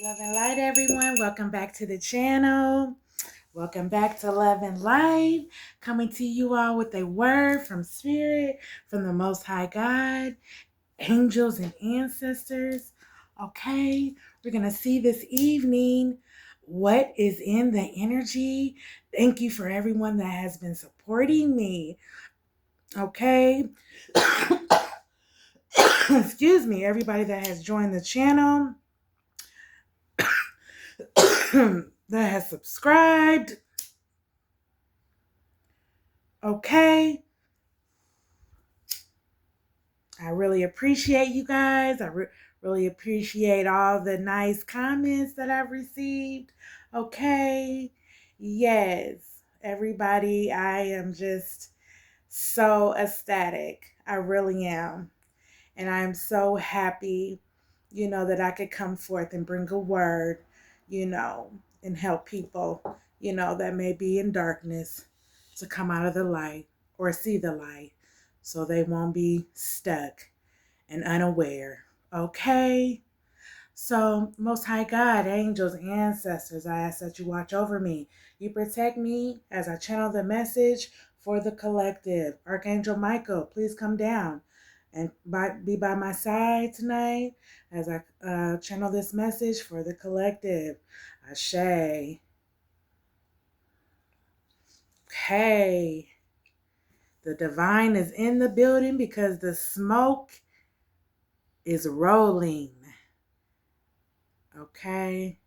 Love and light, everyone. Welcome back to the channel. Welcome back to Love and Light. Coming to you all with a word from Spirit, from the Most High God, angels and ancestors. Okay, we're going to see this evening what is in the energy. Thank you for everyone that has been supporting me. Okay. Excuse me, everybody that has joined the channel. That has subscribed. Okay. I really appreciate you guys. I really appreciate all the nice comments that I've received. Okay. Yes. Everybody, I am just so ecstatic. I really am. And I'm so happy, that I could come forth and bring a word, and help people, that may be in darkness to come out of the light or see the light so they won't be stuck and unaware. Okay? So, Most High God, angels, ancestors, I ask that you watch over me. You protect me as I channel the message for the collective. Archangel Michael, please come down and be by my side tonight as I channel this message for the collective. Ashe. Okay. The divine is in the building because the smoke is rolling. Okay.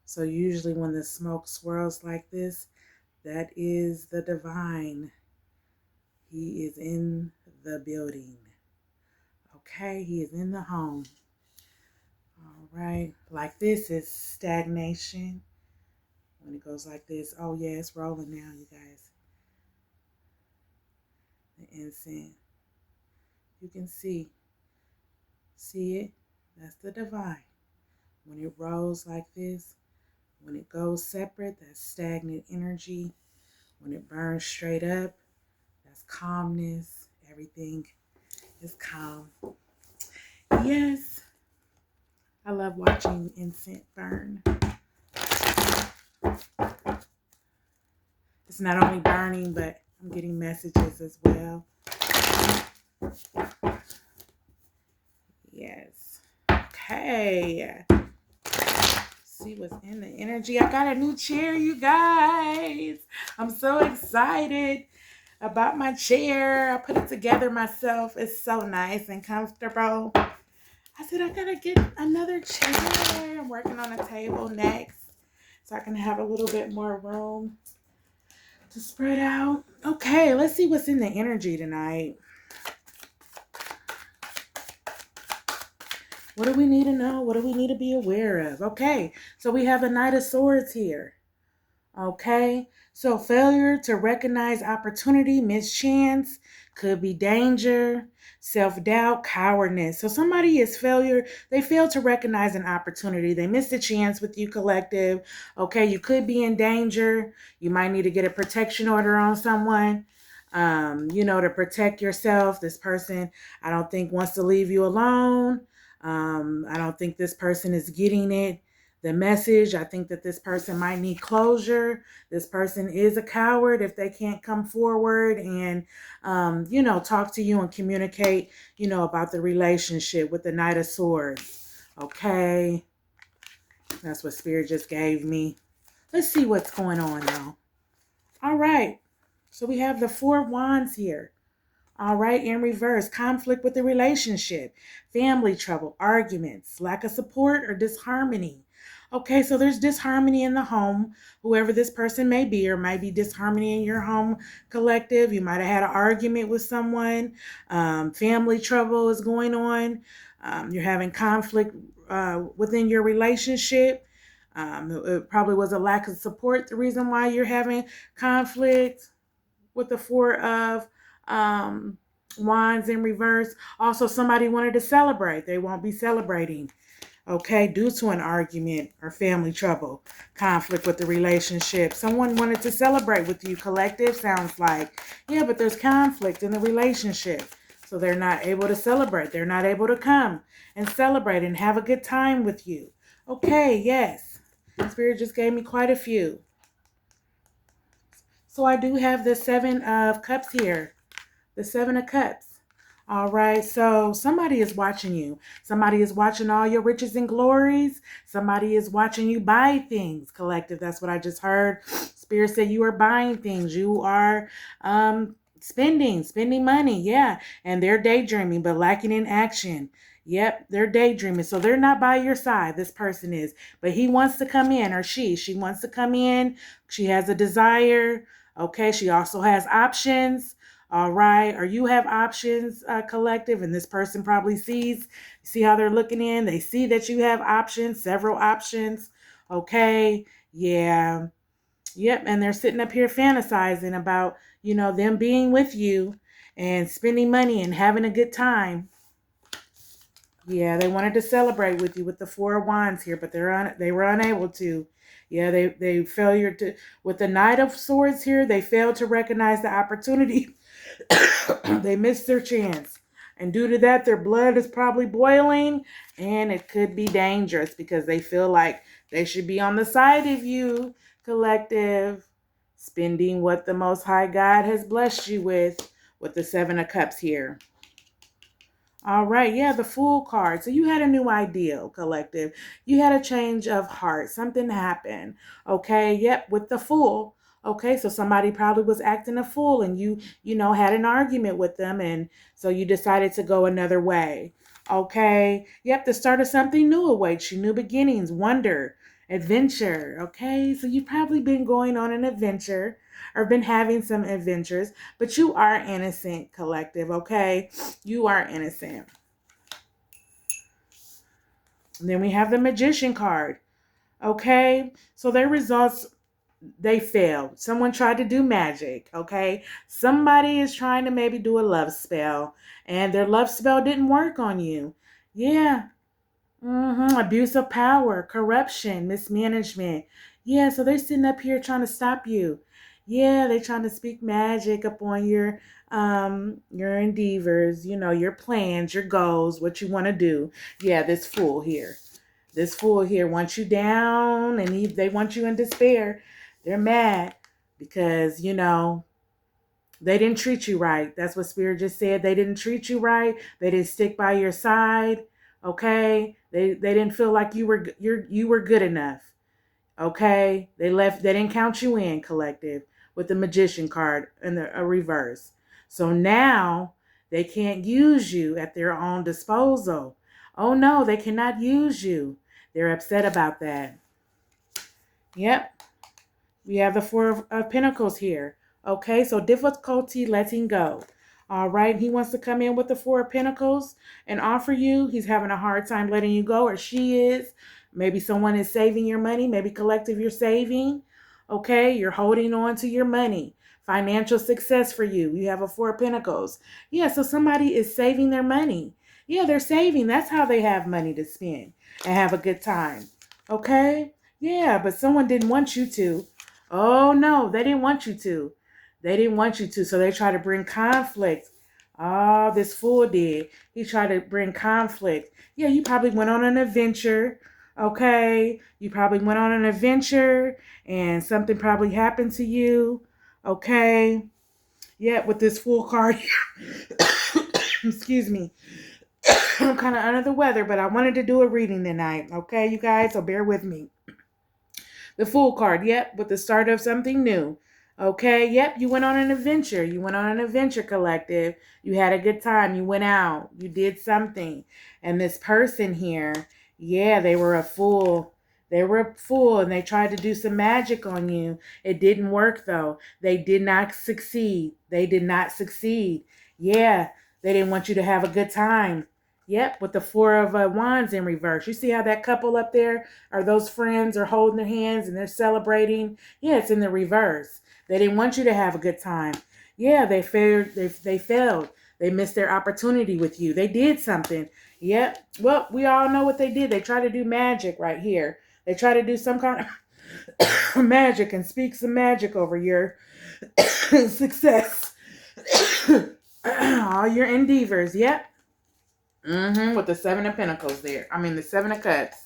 So usually when the smoke swirls like this, that is the divine. He is in the building. Okay, he is in the home. All right, like this is stagnation. When it goes like this, oh yeah, it's rolling now, you guys. The incense. You can see it? That's the divine. When it rolls like this, when it goes separate, that's stagnant energy. When it burns straight up, that's calmness. Everything is calm. Yes, I love watching incense burn. It's not only burning, but I'm getting messages as well. Yes. Okay. See what's in the energy. I got a new chair, you guys. I'm so excited about my chair. I put it together myself. It's so nice and comfortable. I said I gotta get another chair. I'm working on a table next so I can have a little bit more room to spread out. Okay, let's see what's in the energy tonight. What do we need to know? What do we need to be aware of? Okay, so we have a Knight of Swords here. Okay, so failure to recognize opportunity, mischance, could be danger, self-doubt, cowardness. So somebody is failure. They fail to recognize an opportunity. They missed a chance with you, collective. Okay, you could be in danger. You might need to get a protection order on someone, to protect yourself. This person, I don't think, wants to leave you alone. I don't think this person is getting it. The message, I think that this person might need closure. This person is a coward if they can't come forward and, talk to you and communicate, about the relationship with the Knight of Swords. Okay. That's what Spirit just gave me. Let's see what's going on though. All right. So we have the Four Wands here. All right, in reverse, conflict with the relationship, family trouble, arguments, lack of support, or disharmony. Okay, so there's disharmony in the home, whoever this person may be, or might be disharmony in your home collective. You might have had an argument with someone. Family trouble is going on. You're having conflict within your relationship. It probably was a lack of support, the reason why you're having conflict with the Four of Wands in reverse. Also, somebody wanted to celebrate. They won't be celebrating, okay, due to an argument or family trouble, conflict with the relationship. Someone wanted to celebrate with you, collective, sounds like. Yeah, but there's conflict in the relationship. So they're not able to celebrate. They're not able to come and celebrate and have a good time with you. Okay, yes. Spirit just gave me quite a few. So I do have the 7 of Cups here. The 7 of Cups. All right, so somebody is watching you. Somebody is watching all your riches and glories. Somebody is watching you buy things, collective. That's what I just heard. Spirit said you are buying things. You are spending money. Yeah, and they're daydreaming, but lacking in action. Yep, they're daydreaming. So they're not by your side, this person is. But he wants to come in, or she wants to come in. She has a desire. Okay, she also has options. All right, or you have options, collective, and this person probably see how they're looking in. They see that you have options, several options. Okay, yeah, yep, and they're sitting up here fantasizing about, them being with you and spending money and having a good time. Yeah, they wanted to celebrate with you with the 4 of Wands here, but they were unable to. Yeah, they failed to, with the Knight of Swords here, they failed to recognize the opportunity. They missed their chance. And due to that, their blood is probably boiling, and it could be dangerous because they feel like they should be on the side of you, collective, spending what the Most High God has blessed you with the 7 of Cups here. All right, yeah, the Fool card. So you had a new ideal, collective. You had a change of heart. Something happened. Okay, yep, with the Fool. Okay, so somebody probably was acting a fool and you had an argument with them, and so you decided to go another way. Okay, yep, the start of something new awaits you. New beginnings, wonder, adventure. Okay, so you've probably been going on an adventure or been having some adventures, but you are innocent, collective. Okay, you are innocent. And then we have the Magician card. Okay, so their results, they failed. Someone tried to do magic. Okay, somebody is trying to maybe do a love spell, and their love spell didn't work on you. Yeah. Abuse of power, corruption, mismanagement. Yeah, so they're sitting up here trying to stop you. Yeah, they're trying to speak magic upon your endeavors, your plans, your goals, what you want to do. Yeah, this fool here. This fool here wants you down, and they want you in despair. They're mad because, they didn't treat you right. That's what Spirit just said. They didn't treat you right. They didn't stick by your side. Okay? They didn't feel like you were good enough. Okay? They didn't count you in, collective, with the Magician card and a reverse. So now they can't use you at their own disposal. Oh no, they cannot use you. They're upset about that. Yep. We have the 4 of Pentacles here. Okay, so difficulty letting go. All right, he wants to come in with the 4 of Pentacles and offer you. He's having a hard time letting you go, or she is. Maybe someone is saving your money. Maybe collective, you're saving. Okay, you're holding on to your money. Financial success for you. You have a 4 of Pentacles. Yeah, so somebody is saving their money. Yeah, they're saving. That's how they have money to spend and have a good time. Okay? Yeah, but someone didn't want you to. Oh, no, they didn't want you to. They didn't want you to, so they try to bring conflict. Oh, this fool did. He tried to bring conflict. Yeah, you probably went on an adventure, okay? You probably went on an adventure, and something probably happened to you, okay? Yeah, with this Fool card. Excuse me. I'm kind of under the weather, but I wanted to do a reading tonight, okay, you guys? So bear with me. The Fool card, yep, with the start of something new. Okay, yep, you went on an adventure. You went on an adventure, collective. You had a good time. You went out. You did something. And this person here, yeah, they were a fool. They were a fool, and they tried to do some magic on you. It didn't work, though. They did not succeed. They did not succeed. Yeah, they didn't want you to have a good time. Yep, with the 4 of Wands in reverse. You see how that couple up there, are those friends, are holding their hands and they're celebrating? Yeah, it's in the reverse. They didn't want you to have a good time. Yeah, they failed. They failed. They missed their opportunity with you. They did something. Yep. Well, we all know what they did. They tried to do magic right here. They tried to do some kind of magic and speak some magic over your success. All your endeavors. Yep. With the Seven of Pentacles there. I mean, the Seven of Cups.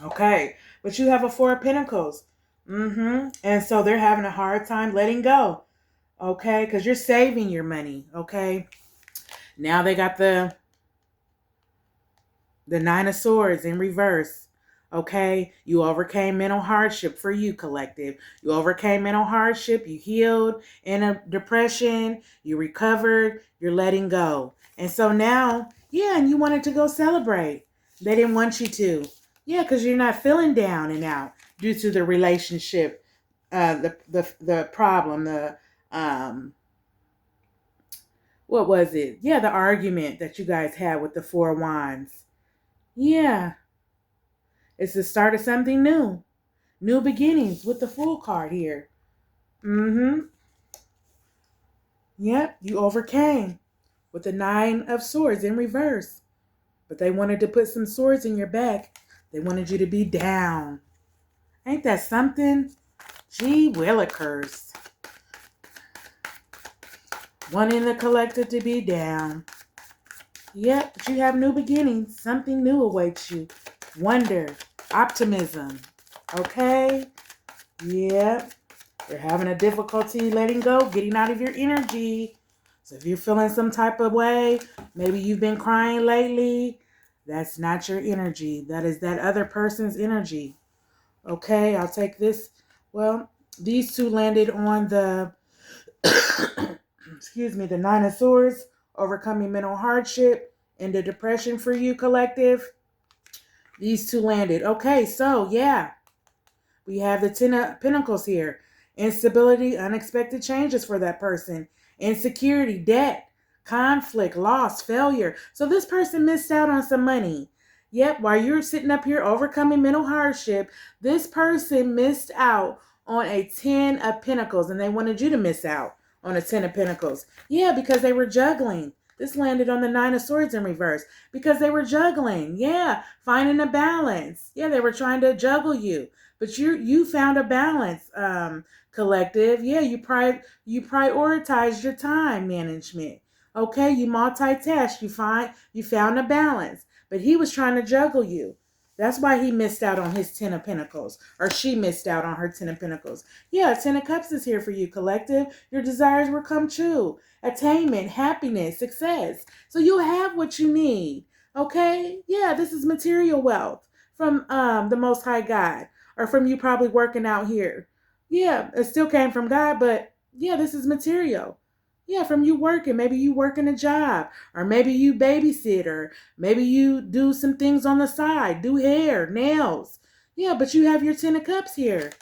Okay. But you have a Four of Pentacles. And so they're having a hard time letting go. Okay. Because you're saving your money. Okay. Now they got the Nine of Swords in reverse. Okay, you overcame mental hardship for you, collective. You overcame mental hardship. You healed in a depression. You recovered. You're letting go. And so now, yeah, and you wanted to go celebrate. They didn't want you to. Yeah, because you're not feeling down and out due to the relationship, the problem, what was it? Yeah, the argument that you guys had with the Four of Wands. Yeah. It's the start of something new. New beginnings with the Fool card here. Yep, you overcame with the Nine of Swords in reverse. But they wanted to put some swords in your back. They wanted you to be down. Ain't that something? Gee willikers. Wanting the collective to be down. Yep, but you have new beginnings. Something new awaits you. Wonder. Optimism. Okay? Yep. You're having a difficulty letting go, getting out of your energy. So if you're feeling some type of way, maybe you've been crying lately, that's not your energy. That is that other person's energy. Okay, I'll take this. Well, these two landed on the, the Nine of Swords, overcoming mental hardship and the depression for you, collective. These two landed. Okay, so yeah. We have the Ten of Pentacles here. Instability, unexpected changes for that person. Insecurity, debt, conflict, loss, failure. So this person missed out on some money. Yep, while you're sitting up here overcoming mental hardship, this person missed out on a Ten of Pentacles, and they wanted you to miss out on a Ten of Pentacles. Yeah, because they were juggling. This landed on the Nine of Swords in reverse because they were juggling. Yeah, finding a balance. Yeah, they were trying to juggle you. But you found a balance, collective. Yeah, you prioritized your time management. Okay, you multitask. You found a balance. But he was trying to juggle you. That's why he missed out on his Ten of Pentacles, or she missed out on her Ten of Pentacles. Yeah, Ten of Cups is here for you, collective. Your desires will come true. Attainment, happiness, success. So you'll have what you need. Okay? Yeah, this is material wealth from the Most High God. Or from you probably working out here. Yeah, it still came from God, but yeah, this is material. Yeah, from you working. Maybe you working a job, or maybe you babysit, or maybe you do some things on the side, do hair, nails. Yeah, but you have your Ten of Cups here.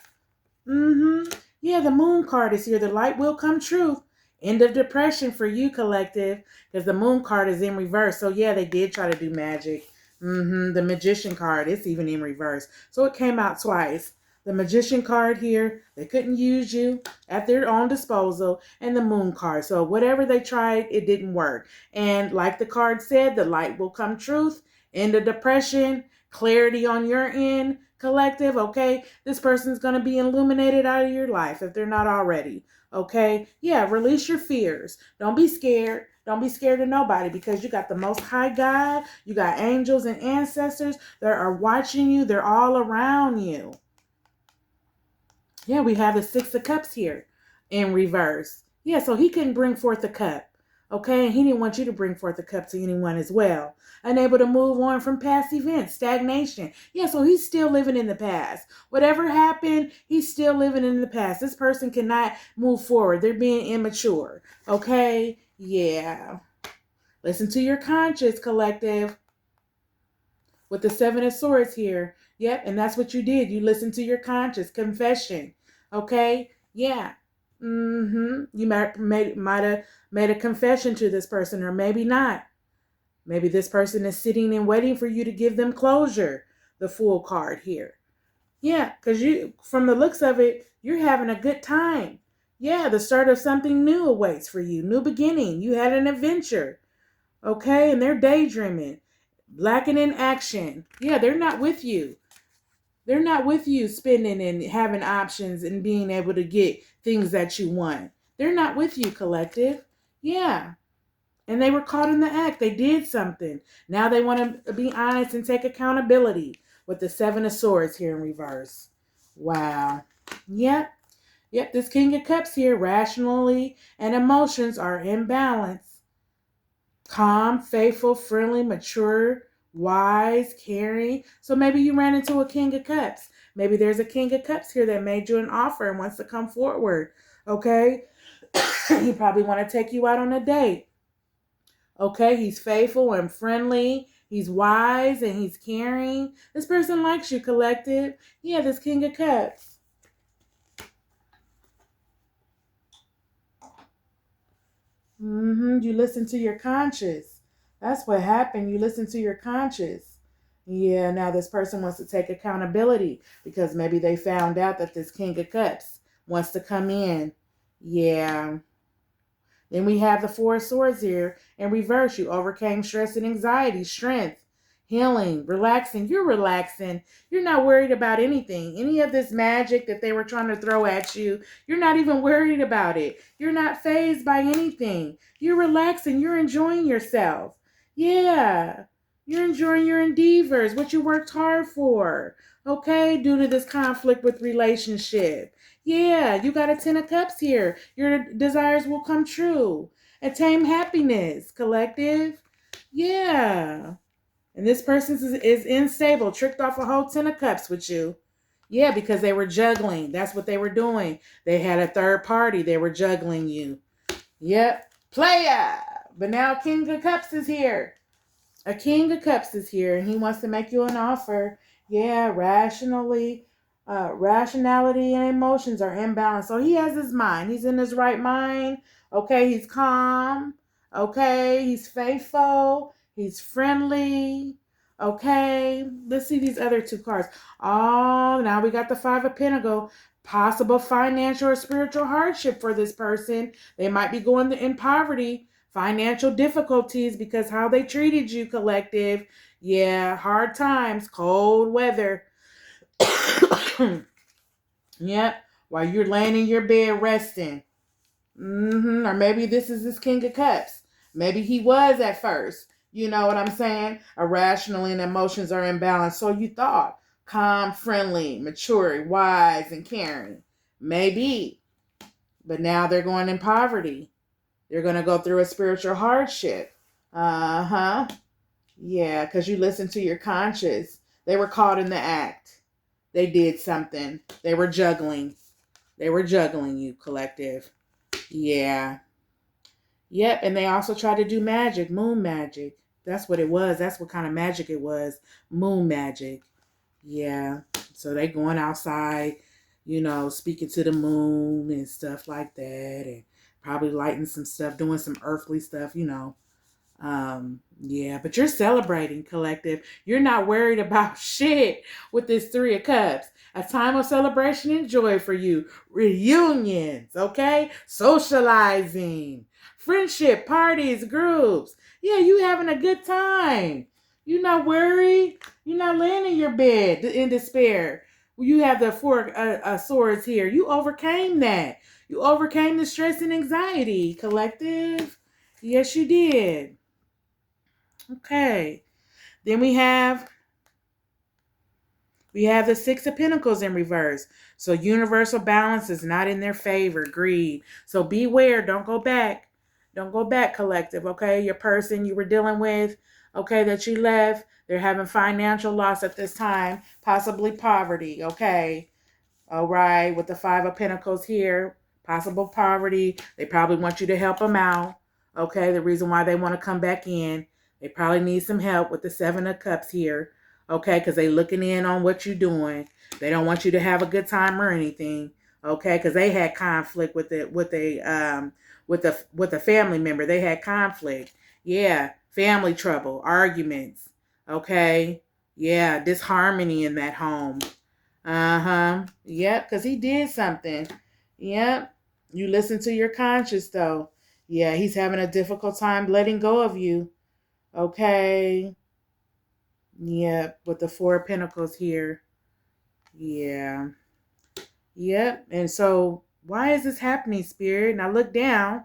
Yeah, the Moon card is here. The light will come true. End of depression for you, collective, because the Moon card is in reverse. So yeah, they did try to do magic. The Magician card, it's even in reverse. So it came out twice. The Magician card here, they couldn't use you at their own disposal, and the Moon card. So whatever they tried, it didn't work. And like the card said, the light will come truth. End of depression, clarity on your end, collective, okay? This person's going to be illuminated out of your life if they're not already, okay? Yeah, release your fears. Don't be scared. Don't be scared of nobody, because you got the Most High God. You got angels and ancestors that are watching you. They're all around you. Yeah, we have the Six of Cups here in reverse. Yeah, so he couldn't bring forth a cup. Okay, and he didn't want you to bring forth a cup to anyone as well. Unable to move on from past events, stagnation. Yeah, so he's still living in the past. Whatever happened, he's still living in the past. This person cannot move forward. They're being immature. Okay, yeah. Listen to your conscience, collective. With the Seven of Swords here. Yep, and that's what you did. You listened to your conscience. Confession. Okay? Yeah. You might have made a confession to this person, or maybe not. Maybe this person is sitting and waiting for you to give them closure. The Fool card here. Yeah, because from the looks of it, you're having a good time. Yeah, the start of something new awaits for you. New beginning. You had an adventure. Okay, and they're daydreaming. Lacking in action. Yeah, they're not with you. They're not with you spending and having options and being able to get things that you want. They're not with you, collective. Yeah. And they were caught in the act. They did something. Now they want to be honest and take accountability with the Seven of Swords here in reverse. Wow. Yep. Yep. This King of Cups here, rationally and emotions are in balance. Calm, faithful, friendly, mature, wise, caring. So maybe you ran into a King of Cups. Maybe there's a King of Cups here that made you an offer and wants to come forward. Okay? He probably want to take you out on a date. Okay? He's faithful and friendly. He's wise and he's caring. This person likes you, collective. Yeah, this King of Cups. You listen to your conscience. That's what happened. You listen to your conscience. Yeah, now this person wants to take accountability because maybe they found out that this King of Cups wants to come in. Yeah. Then we have the Four of Swords here in reverse. You overcame stress and anxiety, strength, healing, relaxing. You're relaxing. You're not worried about anything. Any of this magic that they were trying to throw at you, you're not even worried about it. You're not fazed by anything. You're relaxing. You're enjoying yourself. Yeah. You're enjoying your endeavors, what you worked hard for. Okay, due to this conflict with relationship. Yeah, you got a 10 of cups here. Your desires will come true. Attain happiness, collective. Yeah. And this person is unstable, tricked off a whole 10 of cups with you. Yeah, because they were juggling. That's what they were doing. They had a third party. They were juggling you. Yep. Playa. But now King of Cups is here. A King of Cups is here and he wants to make you an offer. Yeah, rationality and emotions are imbalanced. So he has his mind. He's in his right mind. Okay, he's calm. Okay, he's faithful. He's friendly. Okay, let's see these other two cards. Oh, now we got the Five of Pentacles. Possible financial or spiritual hardship for this person. They might be going in poverty, financial difficulties because how they treated you, collective. Yeah, hard times, cold weather. Yep, while you're laying in your bed resting. Or maybe this is this King of Cups. Maybe he was at first. You know what I'm saying? Irrationally and emotions are imbalanced. So you thought calm, friendly, mature, wise, and caring. Maybe. But now they're going in poverty. They're going to go through a spiritual hardship. Uh-huh. Yeah, because you listen to your conscience. They were caught in the act. They did something. They were juggling. They were juggling you, collective. Yeah. Yep, and they also tried to do magic, moon magic. That's what it was. That's what kind of magic it was. Moon magic. Yeah. So they going outside, speaking to the moon and stuff like that, and probably lighting some stuff, doing some earthly stuff. Yeah, but you're celebrating, collective. You're not worried about shit with this Three of Cups. A time of celebration and joy for you. Reunions, okay? Socializing, friendship, parties, groups. Yeah, you having a good time. You're not worried. You're not laying in your bed in despair. You have the Four Swords here. You overcame that. You overcame the stress and anxiety, collective. Yes, you did. Okay. Then we have the Six of Pentacles in reverse. So universal balance is not in their favor. Greed. So beware. Don't go back. Don't go back, collective. Okay. Your person you were dealing with, okay, that you left, they're having financial loss at this time. Possibly poverty. Okay. All right. With the Five of Pentacles here. Possible poverty. They probably want you to help them out. Okay. The reason why they want to come back in. They probably need some help with the Seven of Cups here. Okay, because they looking in on what you're doing. They don't want you to have a good time or anything. Okay, because they had conflict with a family member. They had conflict. Yeah, family trouble, arguments. Okay, yeah, disharmony in that home. Yep, because he did something. Yep, you listen to your conscience though. Yeah, he's having a difficult time letting go of you. Okay. Yep, with the Four of Pentacles here. Yeah. Yep. And so why is this happening, Spirit? And I look down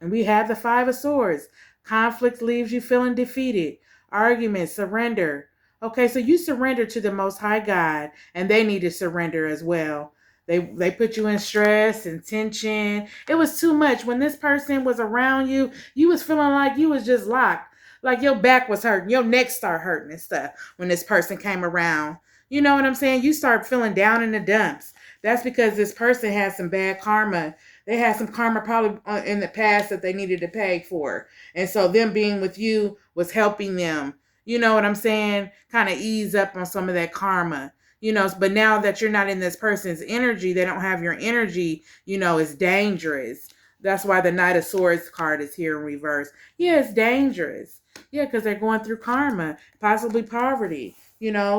and we have the Five of Swords. Conflict leaves you feeling defeated. Argument, surrender. Okay, so you surrender to the Most High God, and they need to surrender as well. They put you in stress and tension. It was too much. When this person was around you, you was feeling like you was just locked. Like your back was hurting, your neck started hurting and stuff when this person came around. You know what I'm saying? You start feeling down in the dumps. That's because this person has some bad karma. They had some karma probably in the past that they needed to pay for. And so them being with you was helping them, you know what I'm saying, kind of ease up on some of that karma. But now that you're not in this person's energy, they don't have your energy, it's dangerous. That's why the Knight of Swords card is here in reverse. Yeah, it's dangerous. Yeah, because they're going through karma, possibly poverty,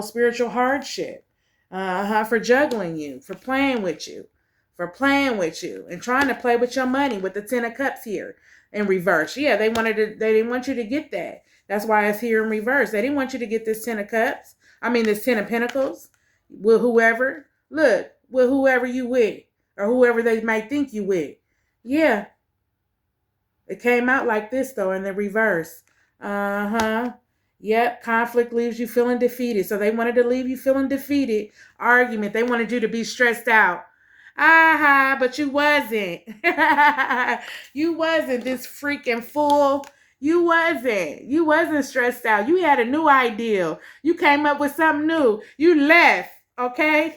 spiritual hardship, for juggling you, for playing with you, and trying to play with your money with the Ten of Cups here in reverse. Yeah, they didn't want you to get that. That's why it's here in reverse. They didn't want you to get this Ten of Cups. I mean, this Ten of Pentacles with whoever. Look, with whoever you with, or whoever they might think you with. Yeah, it came out like this though in the reverse. Uh-huh. Yep, conflict leaves you feeling defeated. So they wanted to leave you feeling defeated. Argument, they wanted you to be stressed out. Aha, but you wasn't. You wasn't this freaking fool. You wasn't. You wasn't stressed out. You had a new idea. You came up with something new. You left. Okay?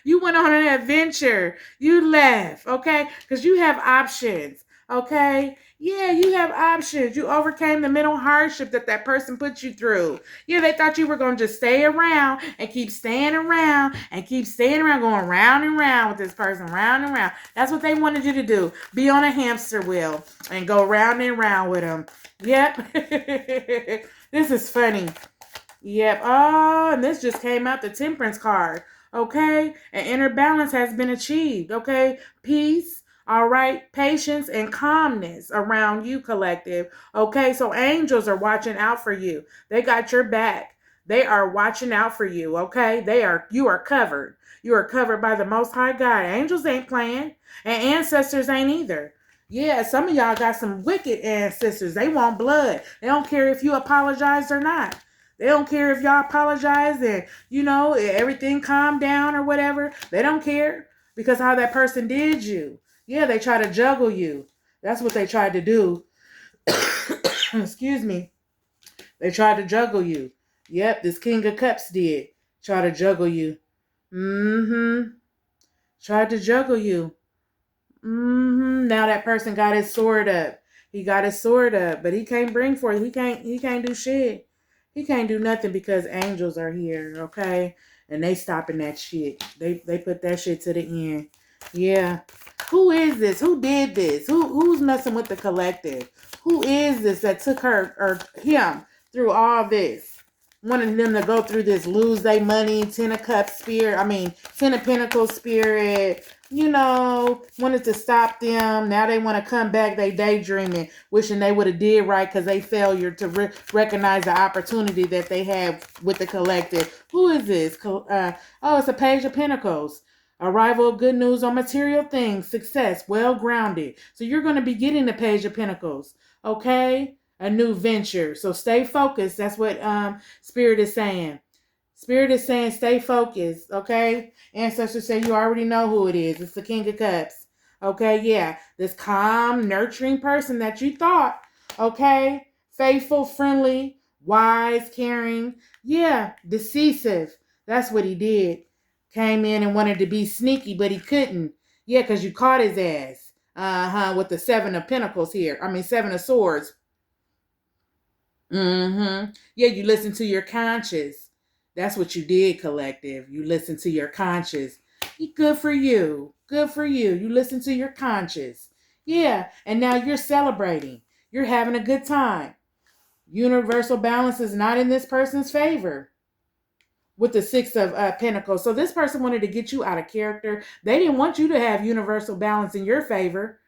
You went on an adventure. You left. Okay? Because you have options. Okay? Yeah, you have options. You overcame the mental hardship that person put you through. Yeah, they thought you were going to just stay around and keep staying around and keep staying around, going round and round with this person, round and round. That's what they wanted you to do. Be on a hamster wheel and go round and round with them. Yep. This is funny. Yep. Oh, and this just came out, the Temperance card. Okay? An inner balance has been achieved. Okay? Peace. All right, patience and calmness around you, collective. Okay, so angels are watching out for you. They got your back. They are watching out for you. Okay, you are covered. You are covered by the Most High God. Angels ain't playing, and ancestors ain't either. Yeah, some of y'all got some wicked ancestors. They want blood. They don't care if you apologize or not. They don't care if y'all apologize and everything calmed down or whatever. They don't care because how that person did you. Yeah, they try to juggle you. That's what they tried to do. Excuse me. They tried to juggle you. Yep, this King of Cups did. Try to juggle you. Mm-hmm. Tried to juggle you. Mm-hmm. Now that person got his sword up. He got his sword up, but he can't bring forth. He can't do shit. He can't do nothing because angels are here, okay? And they stopping that shit. They put that shit to the end. Yeah. Who is this? Who did this? Who's messing with the collective? Who is this that took her or him through all this? Wanted them to go through this, lose their money, Ten of Cups spirit. Ten of Pentacles spirit. Wanted to stop them. Now they want to come back. They daydreaming, wishing they would have did right because they failure to recognize the opportunity that they have with the collective. Who is this? It's a Page of Pentacles. Arrival of good news on material things, success, well grounded. So you're going to be getting the Page of Pentacles, okay? A new venture. So stay focused. That's what Spirit is saying. Spirit is saying stay focused, okay? Ancestors say you already know who it is. It's the King of Cups, okay? Yeah, this calm, nurturing person that you thought, okay? Faithful, friendly, wise, caring. Yeah, decisive. That's what he did. Came in and wanted to be sneaky, but he couldn't. Yeah, because you caught his ass. With the Seven of Pentacles here. Seven of Swords. Mm-hmm. Yeah, you listen to your conscience. That's what you did, collective. You listen to your conscience. Good for you. Good for you. You listen to your conscience. Yeah, and now you're celebrating. You're having a good time. Universal balance is not in this person's favor. With the Six of Pentacles. So this person wanted to get you out of character. They didn't want you to have universal balance in your favor.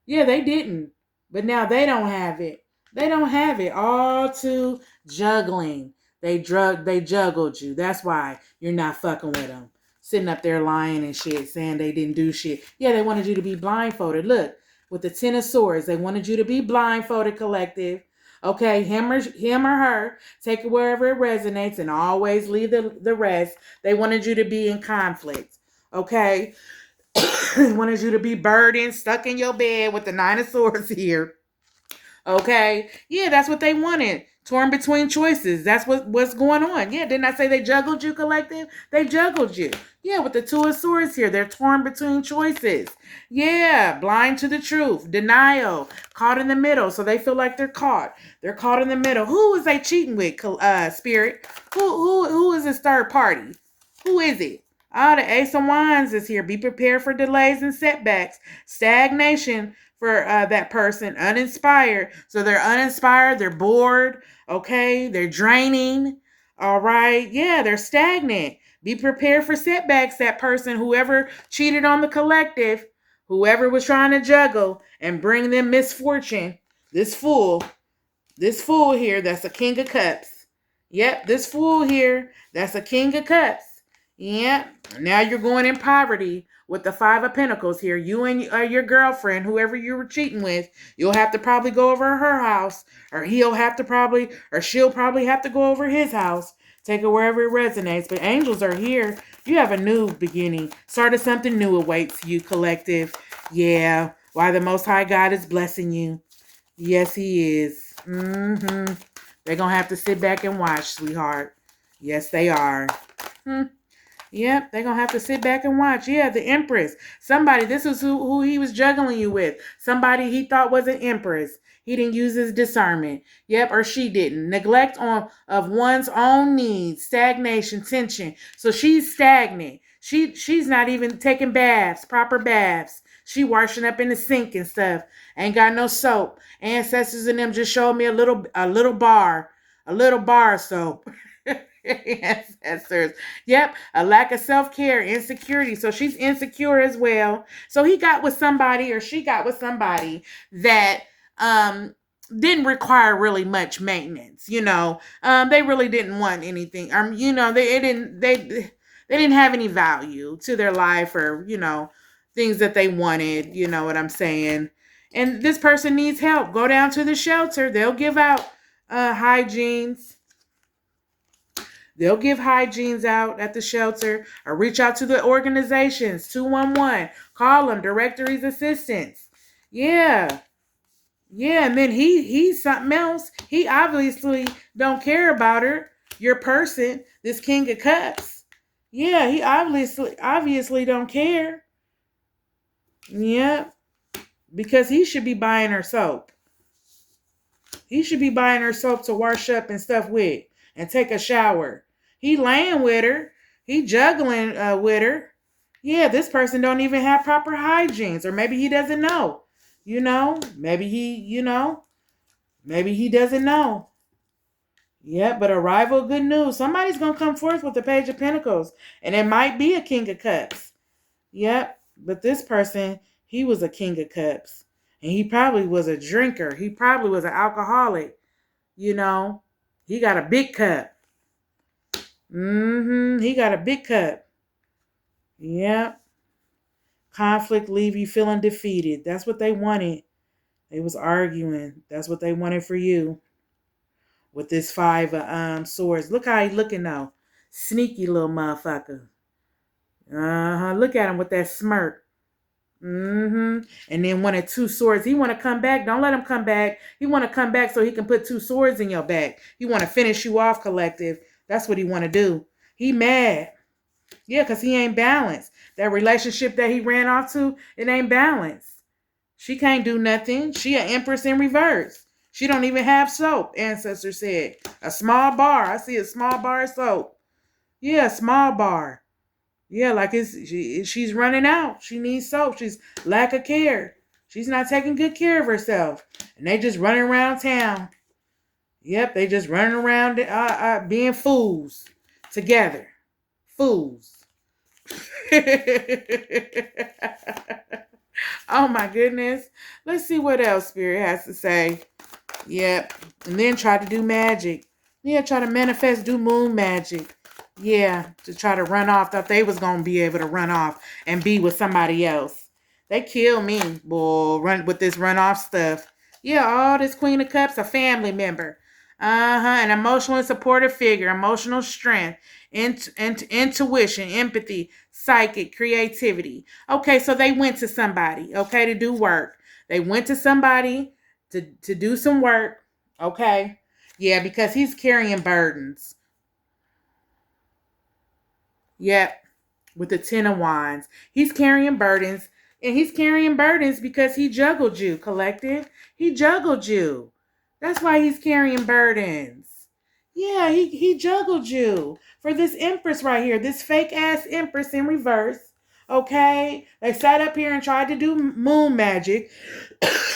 Yeah, they didn't. But now they don't have it. They don't have it. All too juggling. They juggled you. That's why you're not fucking with them. Sitting up there lying and shit, saying they didn't do shit. Yeah, they wanted you to be blindfolded. Look, with the Ten of Swords, they wanted you to be blindfolded, collective. Okay, him or her, take it wherever it resonates and always leave the rest. They wanted you to be in conflict. Okay? They wanted you to be burdened, stuck in your bed with the Nine of Swords here. Okay? Yeah, that's what they wanted. Torn between choices. That's what's going on. Yeah, didn't I say they juggled you, collective? They juggled you. Yeah, with the Two of Swords here. They're torn between choices. Yeah, blind to the truth. Denial. Caught in the middle. So they feel like they're caught. They're caught in the middle. Who is they cheating with, Spirit? Who is this third party? Who is it? The Ace of Wands is here. Be prepared for delays and setbacks. Stagnation for that person. Uninspired. So they're uninspired. They're bored. Okay. They're draining. All right. Yeah, they're stagnant. Be prepared for setbacks. That person, whoever cheated on the collective, whoever was trying to juggle and bring them misfortune. This fool here, that's a King of Cups. Yep, this fool here, that's a King of Cups. Yep. Now you're going in poverty with the Five of Pentacles here. You and your girlfriend, whoever you were cheating with, you'll have to probably go over to her house, or she'll probably have to go over his house. Take it wherever it resonates. But angels are here. You have a new beginning. Started something new awaits you, collective. Yeah. Why the Most High God is blessing you. Yes, he is. They're going to have to sit back and watch, sweetheart. Yes, they are. Yep, they're going to have to sit back and watch. Yeah, the Empress. Somebody, this is who he was juggling you with. Somebody he thought was an Empress. He didn't use his discernment. Yep, or she didn't. Neglect of one's own needs. Stagnation, tension. So she's stagnant. She's not even taking baths, proper baths. She washing up in the sink and stuff. Ain't got no soap. Ancestors and them just showed me a little bar of soap. Ancestors. Yep, a lack of self-care, insecurity. So she's insecure as well. So he got with somebody, or she got with somebody that didn't require really much maintenance. They really didn't want anything. They didn't have any value to their life, or things that they wanted. You know what I'm saying? And this person needs help. Go down to the shelter. They'll give out hygienes. They'll give hygienes out at the shelter, or reach out to the organizations, 211. Call them, directories, assistants. Yeah. Yeah, and then he's something else. He obviously don't care about her, your person, this King of Cups. Yeah, he obviously don't care. Yeah, because he should be buying her soap. He should be buying her soap to wash up and stuff with and take a shower. He laying with her. He juggling with her. Yeah, this person don't even have proper hygienes, or maybe he doesn't know. Maybe he doesn't know. Yeah, but arrival, good news. Somebody's going to come forth with the Page of Pentacles, and it might be a King of Cups. Yep, but this person, he was a King of Cups, and he probably was a drinker. He probably was an alcoholic. He got a big cup. He got a big cup. Yep. Conflict leave you feeling defeated. That's what they wanted. They was arguing. That's what they wanted for you. With this Five of Swords. Look how he looking now. Sneaky little motherfucker. Look at him with that smirk. And then one of two swords. He want to come back. Don't let him come back. He want to come back so he can put two swords in your back. He want to finish you off, collective. That's what he want to do. He mad. Yeah, because he ain't balanced. That relationship that he ran off to, it ain't balanced. She can't do nothing. She an Empress in reverse. She don't even have soap, ancestor said. A small bar. I see a small bar of soap. Yeah, a small bar. Yeah, like she's running out. She needs soap. She's lack of care. She's not taking good care of herself. And they just running around town. Yep, they just running around being fools together. Fools. Oh my goodness. Let's see what else Spirit has to say. Yep. And then try to do magic. Yeah, try to manifest, do moon magic. Yeah, to try to run off. Thought they was gonna be able to run off and be with somebody else. They kill me, boy. Run with this runoff stuff. Yeah, all this Queen of Cups, a family member. An emotional and supportive figure, emotional strength, intuition, empathy, psychic, creativity. Okay, so they went to somebody, okay, to do work. They went to somebody to do some work, okay. Yeah, because he's carrying burdens. Yep, with the Ten of Wands. He's carrying burdens. And he's carrying burdens because he juggled you, collective. He juggled you. That's why he's carrying burdens. Yeah, he juggled you. For this Empress right here, this fake ass Empress in reverse. Okay? They sat up here and tried to do moon magic.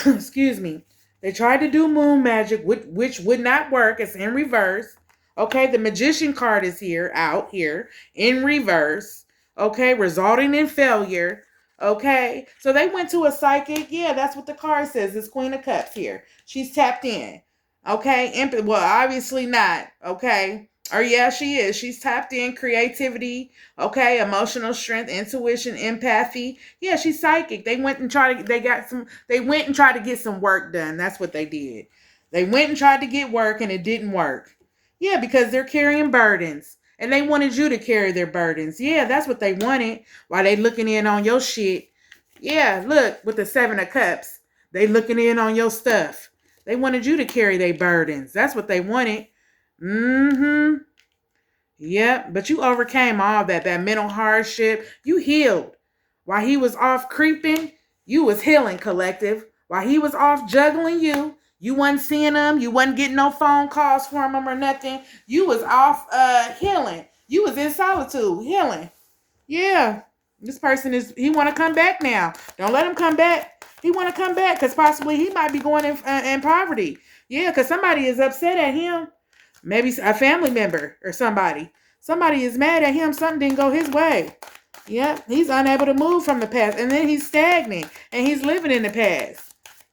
Excuse me. They tried to do moon magic, which would not work. It's in reverse. Okay, the Magician card is here, out here, in reverse. Okay, resulting in failure. Okay, so they went to a psychic. Yeah, that's what the card says. It's Queen of Cups here. She's tapped in. Okay, well, obviously not. Okay, or yeah, she is. She's tapped in creativity. Okay, emotional strength, intuition, empathy. Yeah, she's psychic. They went and tried to. They went and tried to get some work done. That's what they did. They went and tried to get work, and it didn't work. Yeah, because they're carrying burdens. And they wanted you to carry their burdens. Yeah, that's what they wanted. While they looking in on your shit. Yeah, look, with the Seven of Cups. They looking in on your stuff. They wanted you to carry their burdens. That's what they wanted. Mm-hmm. Yep, but you overcame all that mental hardship. You healed. While he was off creeping, you was healing, collective. While he was off juggling you, you wasn't seeing him. You wasn't getting no phone calls from him or nothing. You was off healing. You was in solitude, healing. Yeah, this person he want to come back now. Don't let him come back. He want to come back because possibly he might be going in poverty. Yeah, because somebody is upset at him. Maybe a family member or somebody. Somebody is mad at him. Something didn't go his way. Yep, he's unable to move from the past. And then he's stagnant and he's living in the past.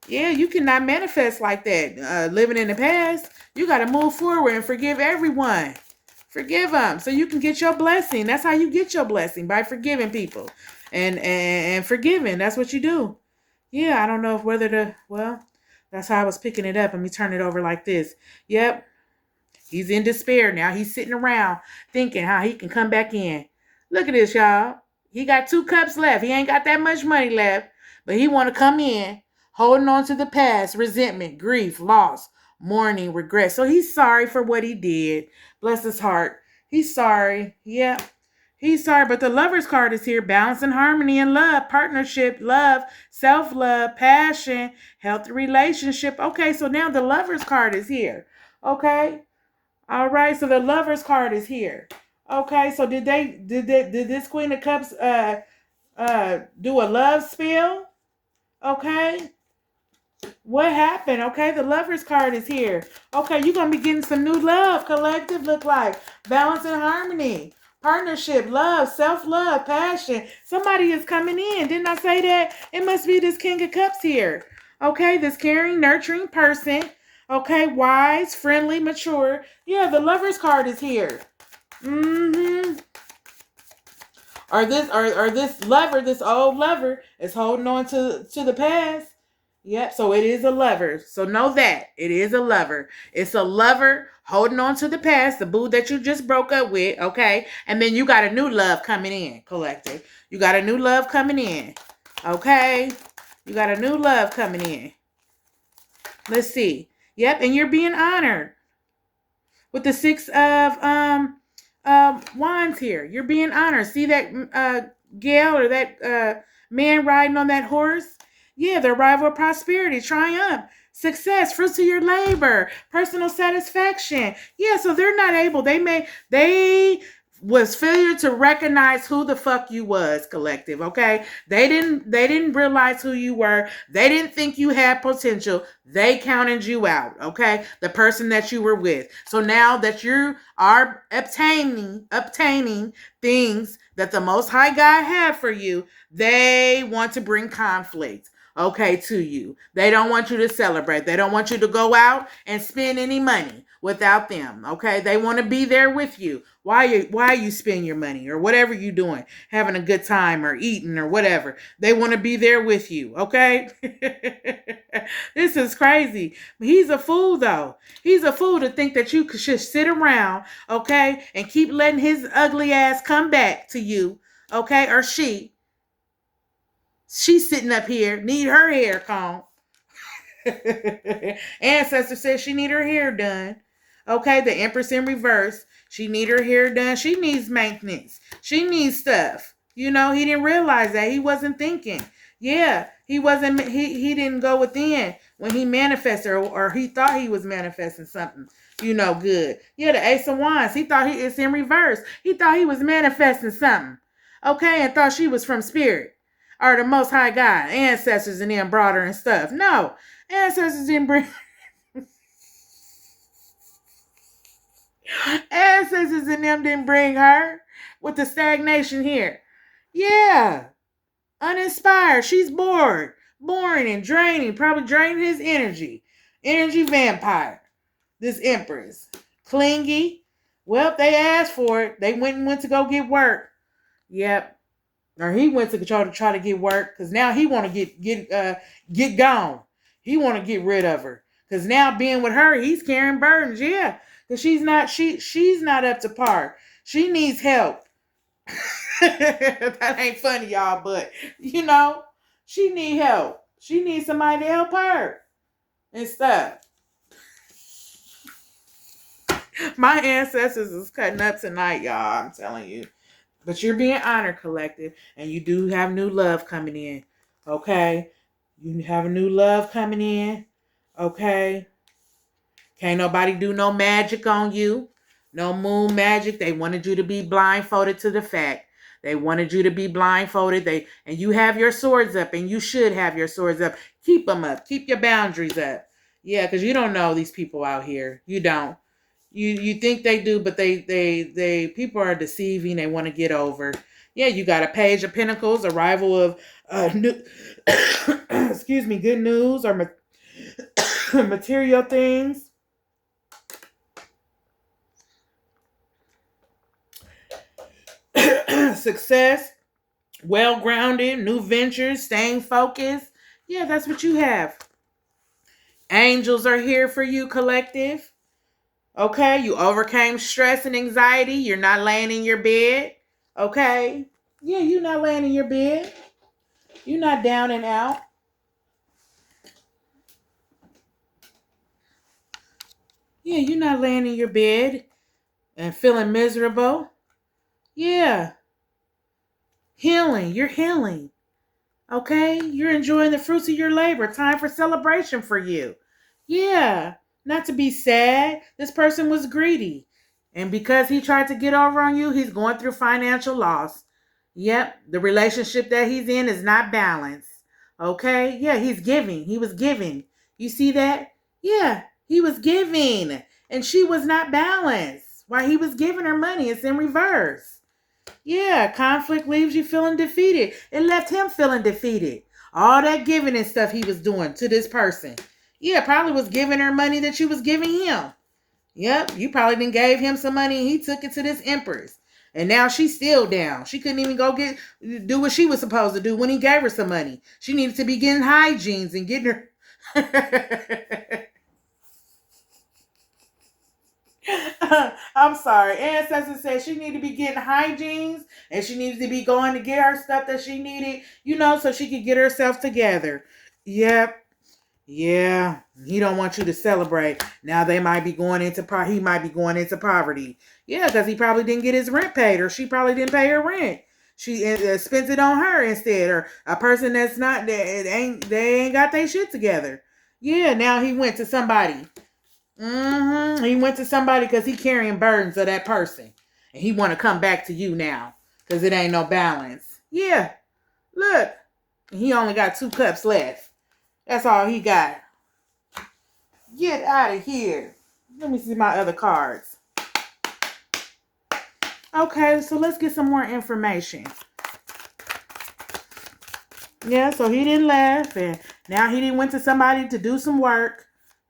Yeah, you cannot manifest like that. Living in the past. You got to move forward and forgive everyone. Forgive them so you can get your blessing. That's how you get your blessing, by forgiving people. And forgiving. That's what you do. Yeah, I don't know that's how I was picking it up. Let me turn it over like this. Yep. He's in despair now. He's sitting around thinking how he can come back in. Look at this, y'all. He got 2 cups left. He ain't got that much money left, but he want to come in, holding on to the past, resentment, grief, loss, mourning, regret. So he's sorry for what he did. Bless his heart. He's sorry. Yeah. He's sorry, but the Lover's card is here. Balance and harmony and love, partnership, love, self-love, passion, healthy relationship. Okay, so now the Lover's card is here. Okay. All right, so the Lover's card is here. Okay, so did this Queen of Cups do a love spell? Okay. What happened? Okay, the Lover's card is here. Okay, you're gonna be getting some new love, collective, look like. Balance and harmony. Partnership, love, self-love, passion. Somebody is coming in. Didn't I say that? It must be this King of Cups here. Okay, this caring, nurturing person. Okay, wise, friendly, mature. Yeah, the Lover's card is here. Mm-hmm. Or this lover, this old lover, is holding on to the past. Yep, so it is a lover. So know that. It is a lover. It's a lover holding on to the past, the boo that you just broke up with, okay? And then you got a new love coming in, collective. You got a new love coming in, okay? You got a new love coming in. Let's see. Yep, and you're being honored with the 6 of wands here. You're being honored. See that gal or that man riding on that horse? Yeah, the arrival of prosperity, triumph, success, fruits of your labor, personal satisfaction. Yeah, so they're not able. They was failure to recognize who the fuck you was, collective, okay? They didn't realize who you were. They didn't think you had potential. They counted you out, okay? The person that you were with. So now that you are obtaining things that the Most High God had for you, they want to bring conflict, okay, to you. They don't want you to celebrate. They don't want you to go out and spend any money without them. Okay, they want to be there with you. Why you spend your money or whatever you doing, having a good time or eating or whatever. They want to be there with you. Okay, this is crazy. He's a fool though. He's a fool to think that you should sit around, okay, and keep letting his ugly ass come back to you, okay, or she's sitting up here, need her hair combed. Ancestor says she need her hair done. Okay, the Empress in reverse. She need her hair done. She needs maintenance. She needs stuff. You know, he didn't realize that. He wasn't thinking. Yeah, he wasn't. He didn't go within when he manifested, or he thought he was manifesting something. You know, good. Yeah, the Ace of Wands. He thought it's in reverse. He thought he was manifesting something. Okay, and thought she was from spirit or the Most High God, ancestors, and then brought her and stuff. No, ancestors didn't bring. Ancestors and them didn't bring her with the stagnation here. Yeah, uninspired. She's bored, boring, and draining. Probably draining his energy. Energy vampire. This Empress, clingy. Well, they asked for it. They went to go get work. Yep. Or he went to try to get work because now he want to get gone. He want to get rid of her because now being with her, he's carrying burdens. Yeah, because she's not up to par. She needs help. That ain't funny, y'all, but you know, she need help. She needs somebody to help her and stuff. My ancestors is cutting up tonight, y'all. I'm telling you. But you're being honored, collective, and you do have new love coming in. Okay? You have a new love coming in. Okay? Can't nobody do no magic on you. No moon magic. They wanted you to be blindfolded to the fact. They wanted you to be blindfolded. And you have your swords up, and you should have your swords up. Keep them up. Keep your boundaries up. Yeah, because you don't know these people out here. You don't. You think they do, but they people are deceiving. They want to get over. Yeah, you got a Page of Pentacles, arrival of new, excuse me, good news or material things. Success, well-grounded, new ventures, staying focused. Yeah, that's what you have. Angels are here for you, collective. Okay, you overcame stress and anxiety. You're not laying in your bed. Okay? Yeah, you're not laying in your bed. You're not down and out. Yeah, you're not laying in your bed and feeling miserable. Yeah. Healing. You're healing. Okay? You're enjoying the fruits of your labor. Time for celebration for you. Yeah. Not to be sad. This person was greedy. And because he tried to get over on you, he's going through financial loss. Yep. The relationship that he's in is not balanced. Okay? Yeah, he's giving. He was giving. You see that? Yeah, he was giving. And she was not balanced. While he was giving her money, it's in reverse. Yeah, conflict leaves you feeling defeated. It left him feeling defeated. All that giving and stuff he was doing to this person. Yeah, probably was giving her money that you was giving him. Yep, you probably done gave him some money and he took it to this Empress. And now she's still down. She couldn't even go do what she was supposed to do when he gave her some money. She needed to be getting hygienes and getting her... I'm sorry. Ancestor said she needed to be getting hygienes and she needed to be going to get her stuff that she needed, so she could get herself together. Yep. Yeah. He don't want you to celebrate. Now they might be going into he might be going into poverty. Yeah, because he probably didn't get his rent paid, or she probably didn't pay her rent. She spent it on her instead, or a person that's not they ain't got their shit together. Yeah, now he went to somebody. He went to somebody because he carrying burdens of that person. And he want to come back to you now because it ain't no balance. Yeah. Look. He only got 2 cups left. That's all he got. Get out of here. Let me see my other cards. Okay, so let's get some more information. Yeah, so he didn't laugh. And now he didn't went to somebody to do some work.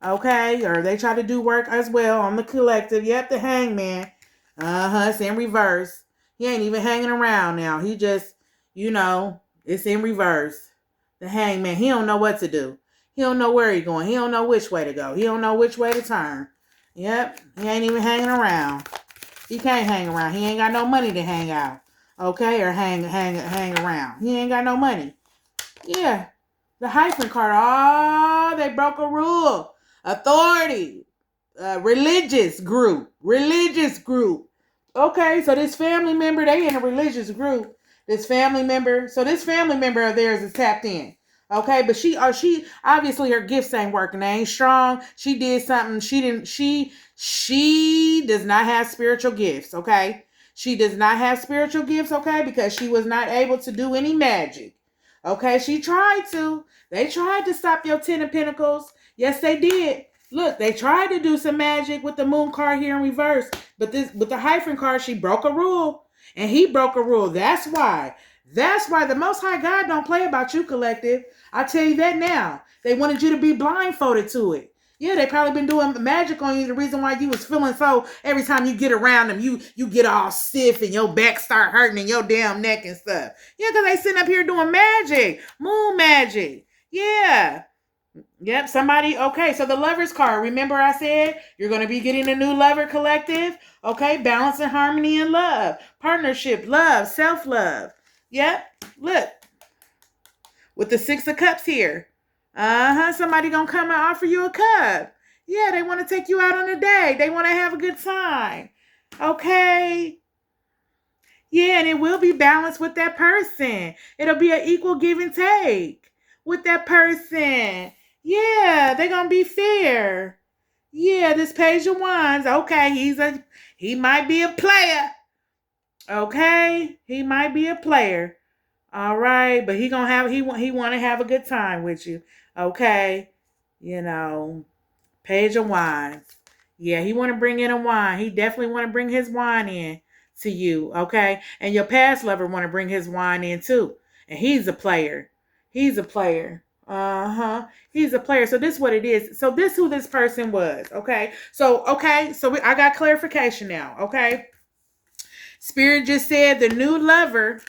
Okay, or they try to do work as well on the collective. Yep, the hangman. It's in reverse. He ain't even hanging around now. He just, it's in reverse. The hangman, he don't know what to do. He don't know where he going. He don't know which way to go. He don't know which way to turn. Yep, he ain't even hanging around. He can't hang around. He ain't got no money to hang out. Okay, or hang around. He ain't got no money. Yeah. The hyphen card. Oh, they broke a rule. Authority. Religious group. Okay, so this family member, they in a religious group. This family member of theirs is tapped in. Okay, but she obviously her gifts ain't working. They ain't strong. She did something. She does not have spiritual gifts. Okay, she does not have spiritual gifts. Okay, because she was not able to do any magic. Okay, she tried to. They tried to stop your Ten of Pentacles. Yes, they did. Look, they tried to do some magic with the moon card here in reverse. But this with the hyphen card, she broke a rule. And he broke a rule. That's why. That's why the Most High God don't play about you, collective. I tell you that now. They wanted you to be blindfolded to it. Yeah, they probably been doing magic on you. The reason why you was feeling so every time you get around them, you get all stiff and your back start hurting and your damn neck and stuff. Yeah, because they sitting up here doing magic. Moon magic. Yeah. Yep, somebody, okay, so the Lover's card. Remember I said you're going to be getting a new lover, collective? Okay, balance and harmony and love. Partnership, love, self-love. Yep, look. With the Six of Cups here. Somebody going to come and offer you a cup. Yeah, they want to take you out on a date. They want to have a good time. Okay. Yeah, and it will be balanced with that person. It'll be an equal give and take with that person. Yeah, they're gonna be fair. Yeah, this Page of Wands. Okay, he might be a player. Okay, he might be a player. All right, but he want to have a good time with you. Okay, Page of Wands. Yeah, he want to bring in a wine. He definitely want to bring his wine in to you, okay? And your past lover want to bring his wine in too. And he's a player. He's a player. He's a player. So this is what it is. So this who this person was, okay? So I got clarification now, okay? Spirit just said the new lover.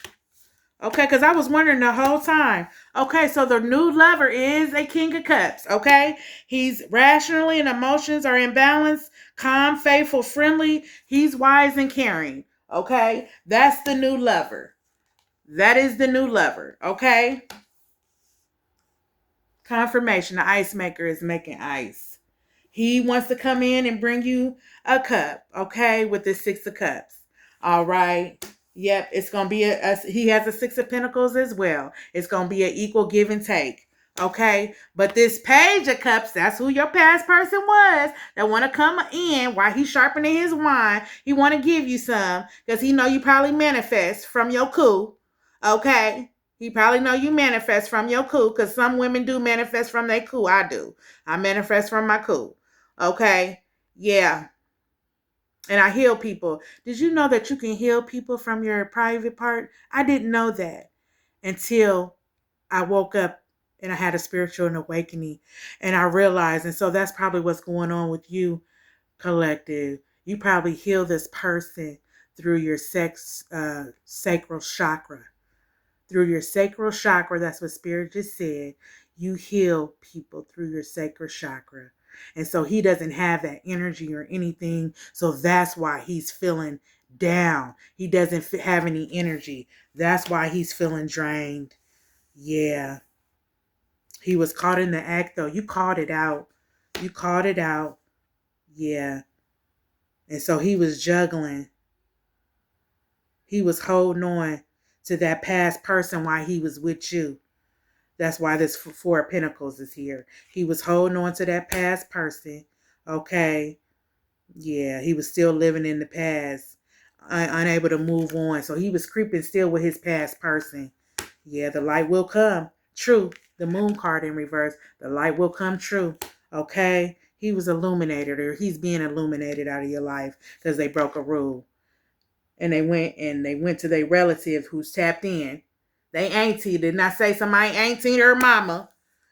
Okay, because I was wondering the whole time. Okay, so the new lover is a King of Cups, okay? He's rationally and emotions are in balance, calm, faithful, friendly. He's wise and caring, okay? That's the new lover. That is the new lover, okay? Confirmation, the ice maker is making ice. He wants to come in and bring you a cup, okay, with the Six of Cups. All right. Yep, it's going to be he has a Six of Pentacles as well. It's going to be an equal give and take. Okay, but this Page of Cups, that's who your past person was that want to come in while he's sharpening his wine. He want to give you some because he know you probably manifest from your coup. Okay, he probably know you manifest from your coup because some women do manifest from their coup. I do. I manifest from my coup. Okay, yeah. And I heal people. Did you know that you can heal people from your private part? I didn't know that until I woke up and I had a spiritual awakening and I realized. And so that's probably what's going on with you, collective. You probably heal this person through your sacral chakra. Through your sacral chakra, that's what Spirit just said. You heal people through your sacral chakra. And so he doesn't have that energy or anything. So that's why he's feeling down. He doesn't have any energy. That's why he's feeling drained. Yeah. He was caught in the act, though. You called it out. You called it out. Yeah. And so he was juggling. He was holding on to that past person while he was with you. That's why this Four of Pentacles is here. He was holding on to that past person. Okay. Yeah, he was still living in the past. Unable to move on. So he was creeping still with his past person. Yeah, the light will come. True. The Moon card in reverse. The light will come true. Okay. He was illuminated, or he's being illuminated out of your life because they broke a rule. And they went to their relative who's tapped in. They auntie did not say somebody auntie or mama.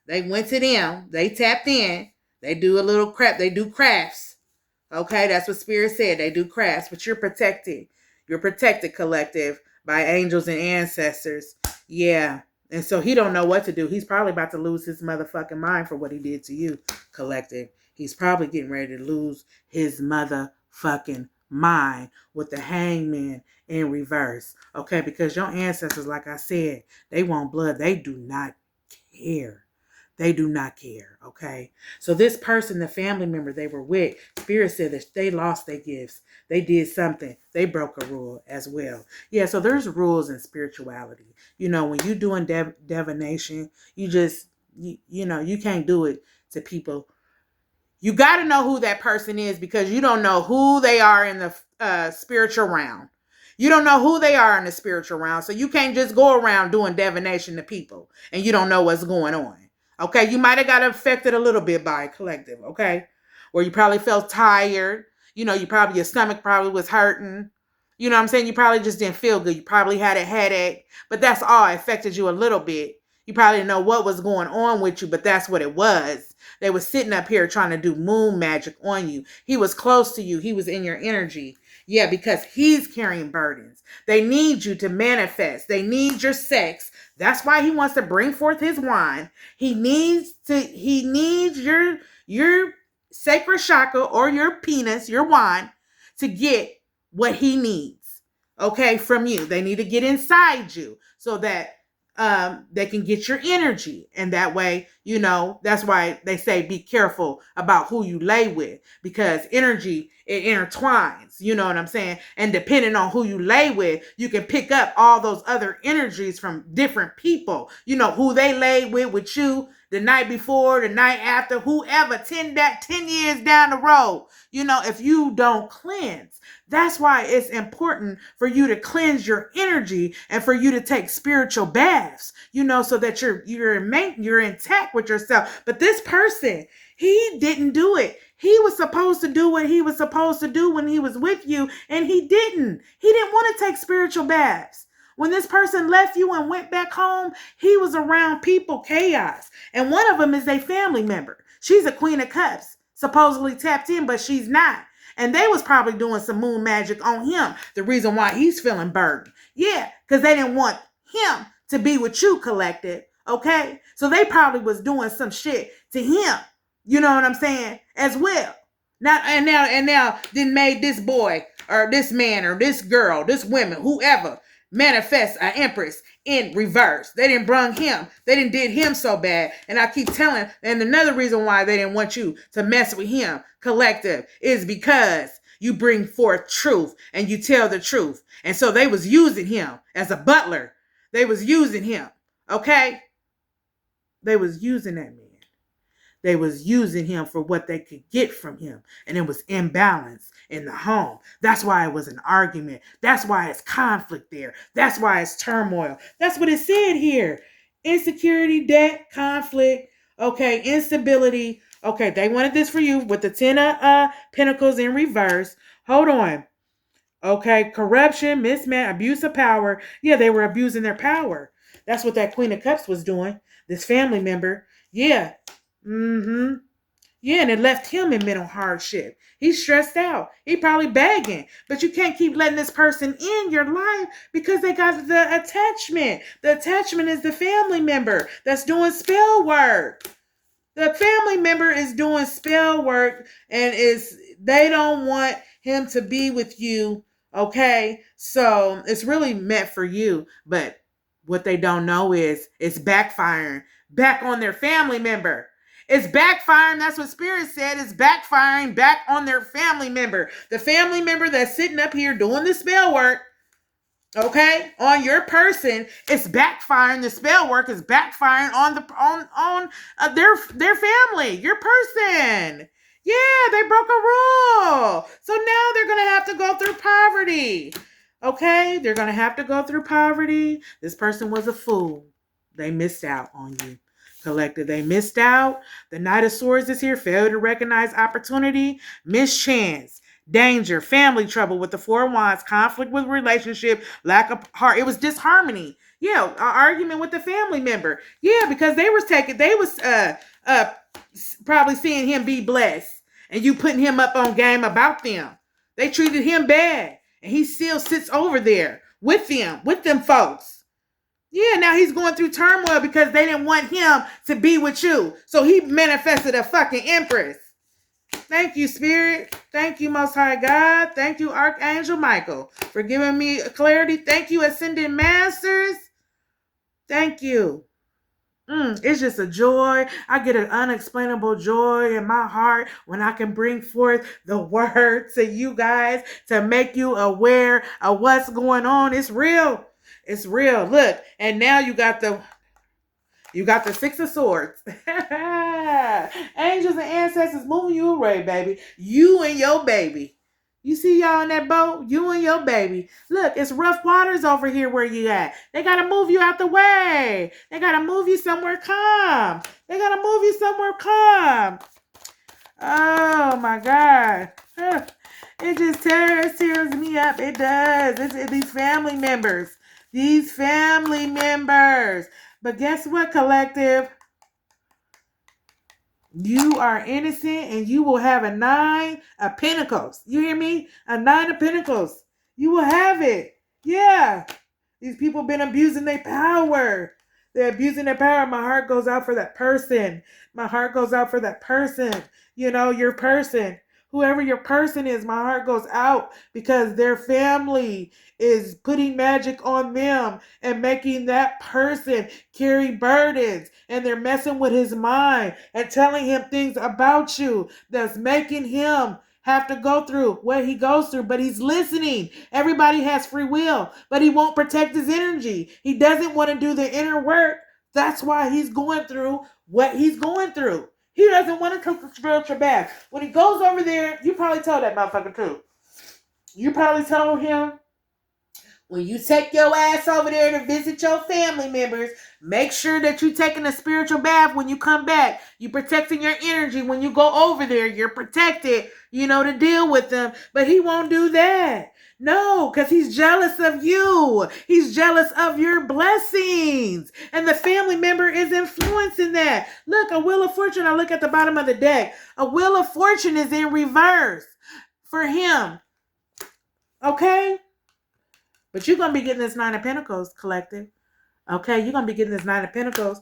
They went to them. They tapped in. They do a little crap. They do crafts. Okay, that's what Spirit said. They do crafts, but you're protected. You're protected, collective, by angels and ancestors. Yeah. And so he don't know what to do. He's probably about to lose his motherfucking mind for what he did to you, collective. He's probably getting ready to lose his motherfucking mind with the hangman in reverse. Okay, because your ancestors, like I said, they want blood. They do not care. They do not care, okay? So this person, the family member they were with, Spirit said that they lost their gifts. They did something. They broke a rule as well. Yeah, so there's rules in spirituality. You know, when you're doing divination, you just, you can't do it to people. You got to know who that person is because you don't know who they are in the spiritual realm. You don't know who they are in the spiritual realm. So you can't just go around doing divination to people and you don't know what's going on. Okay, you might have got affected a little bit by a collective, okay? Where you probably felt tired. Your stomach probably was hurting. You know what I'm saying? You probably just didn't feel good. You probably had a headache. But that's all. It affected you a little bit. You probably didn't know what was going on with you, but that's what it was. They were sitting up here trying to do moon magic on you. He was close to you. He was in your energy. Yeah, because he's carrying burdens. They need you to manifest. They need your sex. That's why he wants to bring forth his wine. He needs your sacred chakra or your penis, your wine, to get what he needs. Okay, from you. They need to get inside you so that they can get your energy. And that way, that's why they say be careful about who you lay with, because energy, it intertwines, you know what I'm saying? And depending on who you lay with, you can pick up all those other energies from different people, who they lay with you the night before, the night after, whoever, 10 years down the road, if you don't cleanse. That's why it's important for you to cleanse your energy and for you to take spiritual baths, so that you're intact with yourself. But this person, he didn't do it. He was supposed to do what he was supposed to do when he was with you, and he didn't. He didn't want to take spiritual baths. When this person left you and went back home, he was around people, chaos. And one of them is a family member. She's a Queen of Cups, supposedly tapped in, but she's not. And they was probably doing some moon magic on him. The reason why he's feeling burdened. Yeah, because they didn't want him to be with you, collective. Okay? So they probably was doing some shit to him. You know what I'm saying? As well. Now then made this boy or this man or this girl, this woman, whoever, manifest an empress in reverse. They didn't brung him. They didn't did him so bad. And I keep telling, and another reason why they didn't want you to mess with him, collective, is because you bring forth truth and you tell the truth. And so they was using him as a butler. They was using him. Okay? They was using that man. They was using him for what they could get from him. And it was imbalance in the home. That's why it was an argument. That's why it's conflict there. That's why it's turmoil. That's what it said here. Insecurity, debt, conflict, okay, instability. Okay, they wanted this for you with the 10 of Pentacles in reverse. Hold on. Okay, corruption, mismanagement, abuse of power. Yeah, they were abusing their power. That's what that Queen of Cups was doing. This family member. Yeah. Yeah, and it left him in mental hardship. He's stressed out. He probably begging. But you can't keep letting this person in your life because they got the attachment. The attachment is the family member that's doing spell work. The family member is doing spell work and they don't want him to be with you. Okay? So it's really meant for you. But what they don't know is it's backfiring back on their family member. It's backfiring. That's what Spirit said. It's backfiring back on their family member. The family member that's sitting up here doing the spell work, okay, on your person, it's backfiring. The spell work is backfiring on their family, your person. Yeah, they broke a rule. So now they're going to have to go through poverty. Okay, they're going to have to go through poverty. This person was a fool. They missed out on you. Collective, they missed out. The Knight of Swords is here. Failure to recognize opportunity, mischance, danger, family trouble with the Four of Wands, conflict with relationship, lack of heart. It was disharmony. Yeah, an argument with the family member. Yeah, because they was probably seeing him be blessed and you putting him up on game about them. They treated him bad and he still sits over there with them folks. Yeah, now he's going through turmoil because they didn't want him to be with you. So he manifested a fucking empress. Thank you, Spirit. Thank you, Most High God. Thank you, Archangel Michael, for giving me clarity. Thank you, Ascended Masters. Thank you. It's just a joy. I get an unexplainable joy in my heart when I can bring forth the word to you guys to make you aware of what's going on. It's real. It's real. Look, and now you got the Six of Swords. Angels and ancestors moving you away, baby. You and your baby. You see y'all in that boat? You and your baby. Look, it's rough waters over here where you at. They got to move you out the way. They got to move you somewhere calm. They got to move you somewhere calm. Oh, my God. It just tears me up. It does. It's these family members. These family members. But guess what, collective? You are innocent and you will have a 9 of Pentacles. You hear me? A 9 of Pentacles. You will have it. Yeah. These people been abusing their power. They're abusing their power. My heart goes out for that person. My heart goes out for that person. You know, your person. Whoever your person is, my heart goes out because their family is putting magic on them and making that person carry burdens, and they're messing with his mind and telling him things about you that's making him have to go through what he goes through, but he's listening. Everybody has free will, but he won't protect his energy. He doesn't want to do the inner work. That's why he's going through what he's going through. He doesn't want to cook the spiritual bath. When he goes over there, you probably told that motherfucker too. You probably told him, when you take your ass over there to visit your family members, make sure that you're taking a spiritual bath when you come back. You're protecting your energy when you go over there. You're protected, to deal with them. But he won't do that. No, because he's jealous of you. He's jealous of your blessings. And the family member is influencing that. Look, a Wheel of Fortune. I look at the bottom of the deck. A Wheel of Fortune is in reverse for him. Okay? But you're going to be getting this 9 of Pentacles, collective. Okay? You're going to be getting this 9 of Pentacles.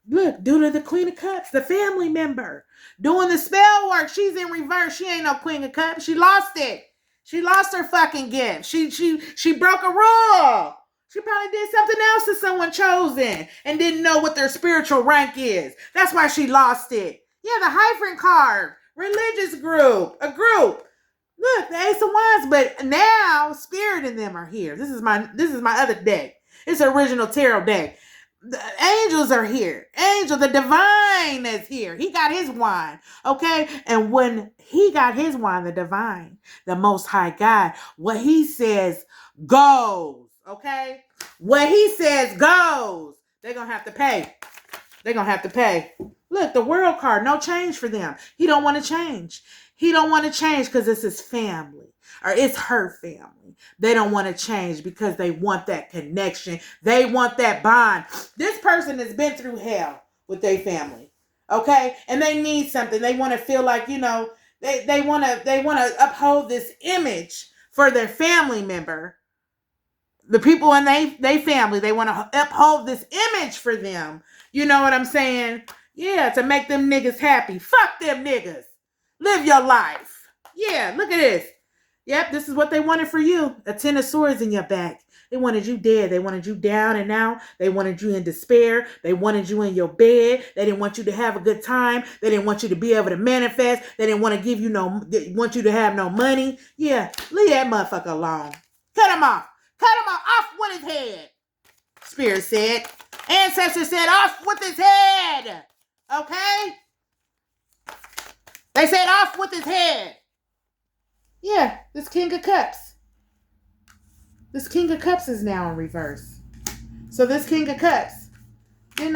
Look, due to the Queen of Cups, the family member. Doing the spell work. She's in reverse. She ain't no Queen of Cups. She lost it. She lost her fucking gift. She broke a rule. She probably did something else to someone chosen and didn't know what their spiritual rank is. That's why she lost it. Yeah, the Hyphen card. Religious group. A group. Look, the Ace of Wands. But now Spirit and them are here. This is my other deck. It's the original tarot deck. The angels are here. Angel, the divine is here. He got his wand. Okay? And when he got his wand, the divine, the Most High God, what he says goes. Okay? What he says goes. They're going to have to pay. They're going to have to pay. Look, the World card, no change for them. He don't want to change. He don't want to change because it's his family. Or it's her family. They don't want to change because they want that connection. They want that bond. This person has been through hell with their family. Okay? And they need something. They want to feel like, they want to uphold this image for their family member. The people in they family, they want to uphold this image for them. You know what I'm saying? Yeah, to make them niggas happy. Fuck them niggas. Live your life. Yeah, look at this. Yep, this is what they wanted for you. A 10 of Swords in your back. They wanted you dead. They wanted you down and out. They wanted you in despair. They wanted you in your bed. They didn't want you to have a good time. They didn't want you to be able to manifest. They didn't want to want you to have no money. Yeah, leave that motherfucker alone. Cut him off. Cut him off with his head. Spirit said. Ancestor said off with his head. Okay? They said off with his head. Yeah, this King of Cups. This King of Cups is now in reverse. So this King of Cups, who did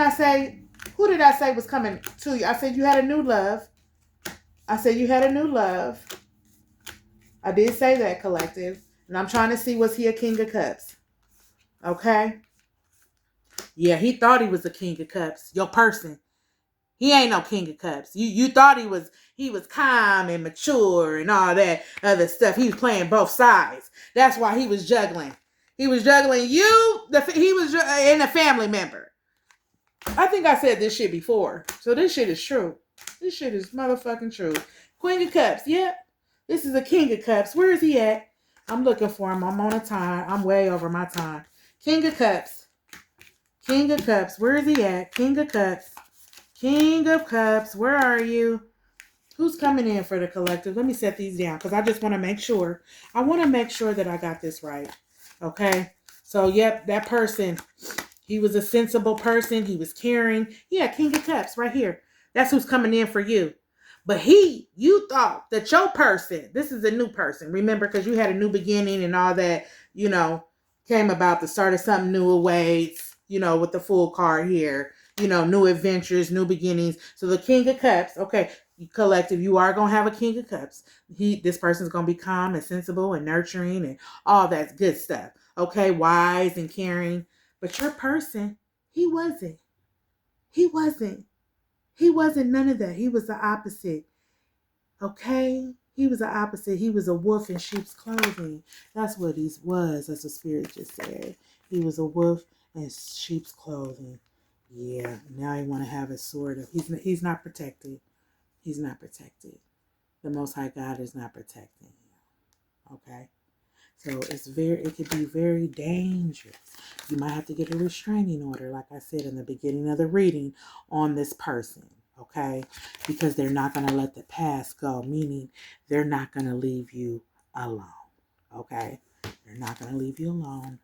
I say was coming to you? I said you had a new love. I said you had a new love. I did say that, collective. And I'm trying to see, was he a King of Cups? Okay. Yeah, he thought he was a King of Cups. Your person. He ain't no King of Cups. You thought he was calm and mature and all that other stuff. He was playing both sides. That's why he was juggling. He was juggling you. He was in a family member. I think I said this shit before. So this shit is true. This shit is motherfucking true. Queen of Cups. Yep. This is a King of Cups. Where is he at? I'm looking for him. I'm on a time. I'm way over my time. King of Cups. King of Cups. Where is he at? King of Cups. King of Cups. Where are you? Who's coming in for the collective? Let me set these down because I just want to make sure. I want to make sure that I got this right. Okay. So, yep, that person, he was a sensible person. He was caring. Yeah, King of Cups right here. That's who's coming in for you. But you thought that your person, this is a new person. Remember, because you had a new beginning and all that, came about the start of something new awaits, with the full card here, new adventures, new beginnings. So the King of Cups, okay, collective, you are going to have a King of Cups. This person's going to be calm and sensible and nurturing and all that good stuff. Okay, wise and caring. But your person, he wasn't. He wasn't. He wasn't none of that. He was the opposite. Okay? He was the opposite. He was a wolf in sheep's clothing. That's what he was, as the spirit just said. He was a wolf in sheep's clothing. Yeah, now he want to have a sword. He's not protected. He's not protected. The Most High God is not protecting him. Okay? So it could be very dangerous. You might have to get a restraining order, like I said in the beginning of the reading, on this person, okay? Because they're not going to let the past go, meaning they're not going to leave you alone, okay? They're not going to leave you alone.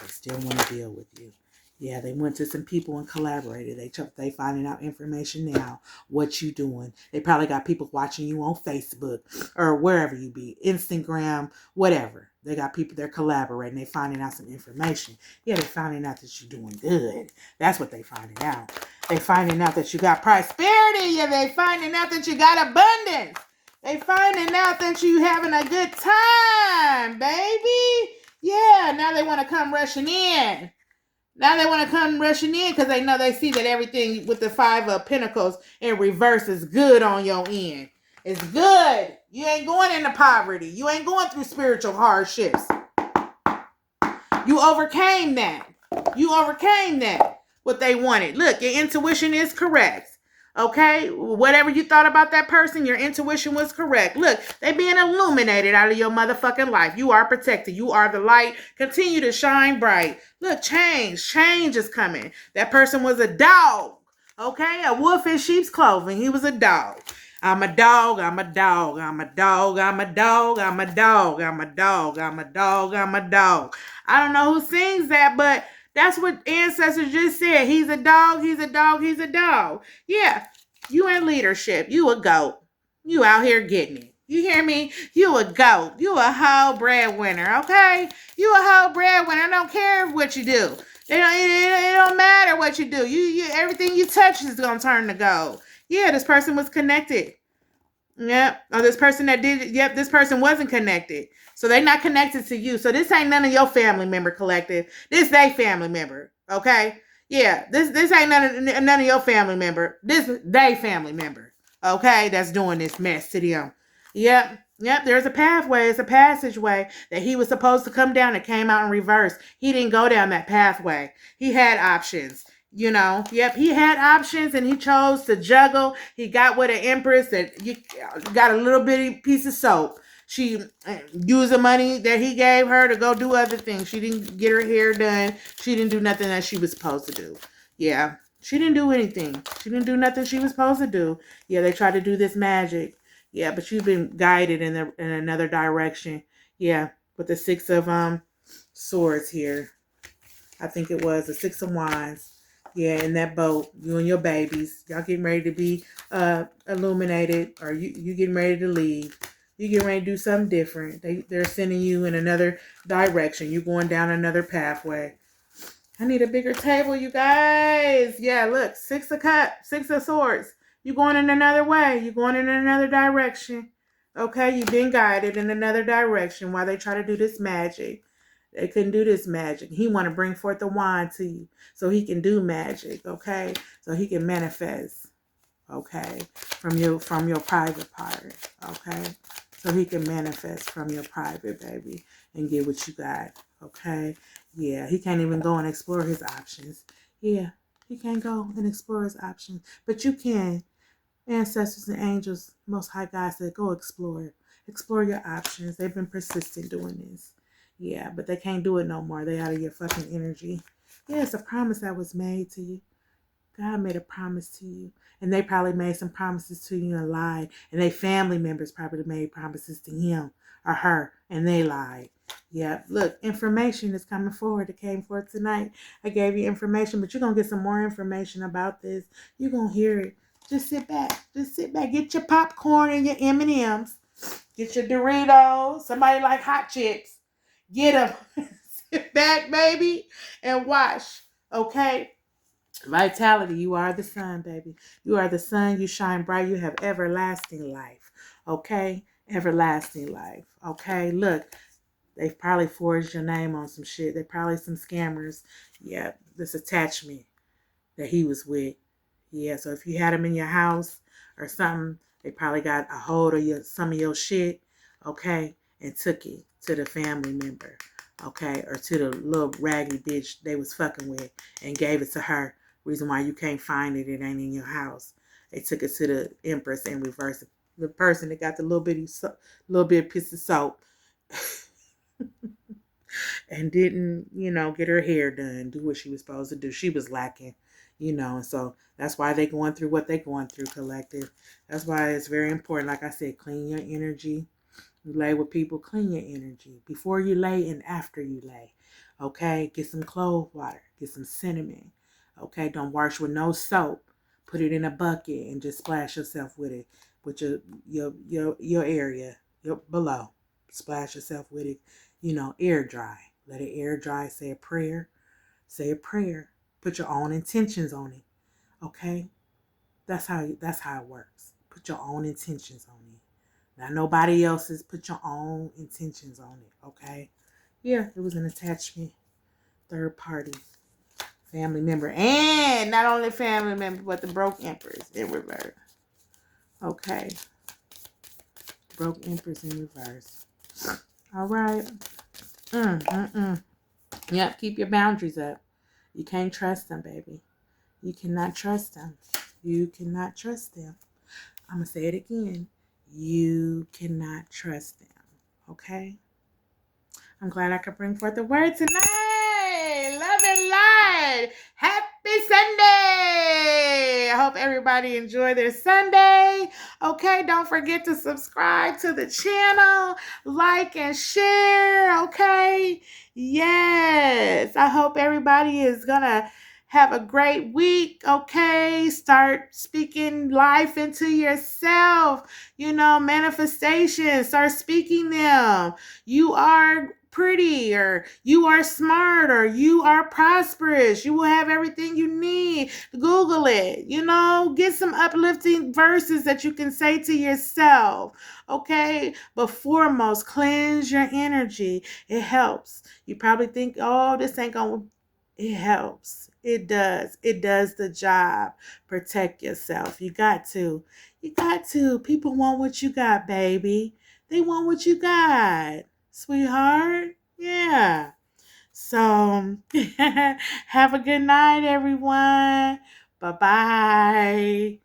They still want to deal with you. Yeah, they went to some people and collaborated. They finding out information now, what you doing. They probably got people watching you on Facebook or wherever you be, Instagram, whatever. They got people, they're collaborating. They finding out some information. Yeah, they're finding out that you're doing good. That's what they finding out. They finding out that you got prosperity. Yeah, they finding out that you got abundance. They finding out that you having a good time, baby. Yeah, now they want to come rushing in. Now they want to come rushing in because they see that everything with the Five of Pentacles in reverse is good on your end. It's good. You ain't going into poverty. You ain't going through spiritual hardships. You overcame that. You overcame that. What they wanted. Look, your intuition is correct. Okay? Whatever you thought about that person, your intuition was correct. Look, they being illuminated out of your motherfucking life. You are protected. You are the light. Continue to shine bright. Look, change. Change is coming. That person was a dog. Okay? A wolf in sheep's clothing. He was a dog. I'm a dog, I'm a dog, I'm a dog, I'm a dog, I'm a dog, I'm a dog, I'm a dog, I'm a dog. I don't know who sings that, but that's what ancestors just said. He's a dog, he's a dog, he's a dog. Yeah, you in leadership. You a goat. You out here getting it. You hear me? You a goat. You a whole breadwinner, okay? You a whole breadwinner. I don't care what you do. It don't matter what you do. You everything you touch is gonna turn to gold. Yeah, this person was connected. Yep. Oh, this person that did. Yep, this person wasn't connected. So they're not connected to you. So this ain't none of your family member collective. This they family member. Okay. Yeah. This ain't none of your family member. This they family member. Okay. That's doing this mess to them. Yep. Yep. There's a pathway. It's a passageway that he was supposed to come down. It came out in reverse. He didn't go down that pathway. He had options. Yep, he had options and he chose to juggle. He got with an empress that you got a little bitty piece of soap. She used the money that he gave her to go do other things. She didn't get her hair done. She didn't do nothing that she was supposed to do. Yeah, she didn't do anything. She didn't do nothing she was supposed to do. Yeah, they tried to do this magic. Yeah, but you've been guided in another direction. Yeah, with the Six of Swords here. I think it was the Six of Wands. Yeah, in that boat, you and your babies, y'all getting ready to be illuminated, or you getting ready to leave. You getting ready to do something different. They're sending you in another direction. You going down another pathway. I need a bigger table, you guys. Yeah, look, Six of Cups, Six of Swords. You going in another way. You going in another direction. Okay, you've been guided in another direction while they try to do this magic. They couldn't do this magic. He want to bring forth the wand to you so he can do magic, okay? So he can manifest. okay, from your private part, okay, so he can manifest from your private, baby, and get what you got, okay. Yeah, he can't even go and explore his options. Yeah, he can't go and explore his options, but you can. Ancestors and angels, Most High God said, go explore. Explore your options. They've been persistent doing this. Yeah, but they can't do it no more. They out of your fucking energy. Yeah, it's a promise that was made to you. God made a promise to you. And they probably made some promises to you and lied. And they family members probably made promises to him or her and they lied. Yeah, look, information is coming forward. It came forward tonight. I gave you information, but you're going to get some more information about this. You're going to hear it. Just sit back. Just sit back. Get your popcorn and your M&Ms. Get your Doritos. Somebody like hot chips. Get them. Sit back, baby, and watch. Okay? Vitality, you are the sun, baby. You are the sun. You shine bright. You have everlasting life. Okay? Everlasting life. Okay? Look, they've probably forged your name on some shit. They're probably some scammers. Yeah, this attachment that he was with. Yeah, so if you had him in your house or something, they probably got a hold of some of your shit, okay, and took it to the family member, okay, or to the little raggy bitch they was fucking with and gave it to her. Reason why you can't find it, it ain't in your house. They took it to the Empress and reversed it. The person that got the little bit piece of soap and didn't, get her hair done, do what she was supposed to do. She was lacking, and so that's why they going through what they going through, collective. That's why it's very important. Like I said, clean your energy. You lay with people, clean your energy before you lay and after you lay. Okay, get some clove water, get some cinnamon. Okay, don't wash with no soap. Put it in a bucket and just splash yourself with it, with your area, your below. Splash yourself with it. Air dry. Let it air dry. Say a prayer. Say a prayer. Put your own intentions on it. Okay, that's how it works. Put your own intentions on it. Not nobody else's. Put your own intentions on it, okay? Yeah, it was an attachment, third party, family member, and not only family member, but the broke empress in reverse. Okay, broke empress in reverse. All right. Yep, keep your boundaries up. You can't trust them, baby. You cannot trust them. You cannot trust them. I'm going to say it again. You cannot trust them, okay? I'm glad I could bring forth the word tonight. Love and light. Happy Sunday. I hope everybody enjoyed their Sunday. Okay, don't forget to subscribe to the channel, like and share. Okay, yes. I hope everybody is going to have a great week. Okay, start speaking life into yourself. Manifestation. Start speaking them. You are pretty, or you are smart, or you are prosperous. You will have everything you need. Google it. Get some uplifting verses that you can say to yourself. Okay, but foremost, cleanse your energy. It helps. You probably think, oh, this ain't gonna. It helps. It does. It does the job. Protect yourself. You got to. People want what you got, baby. They want what you got, sweetheart. Yeah. So, have a good night, everyone. Bye-bye.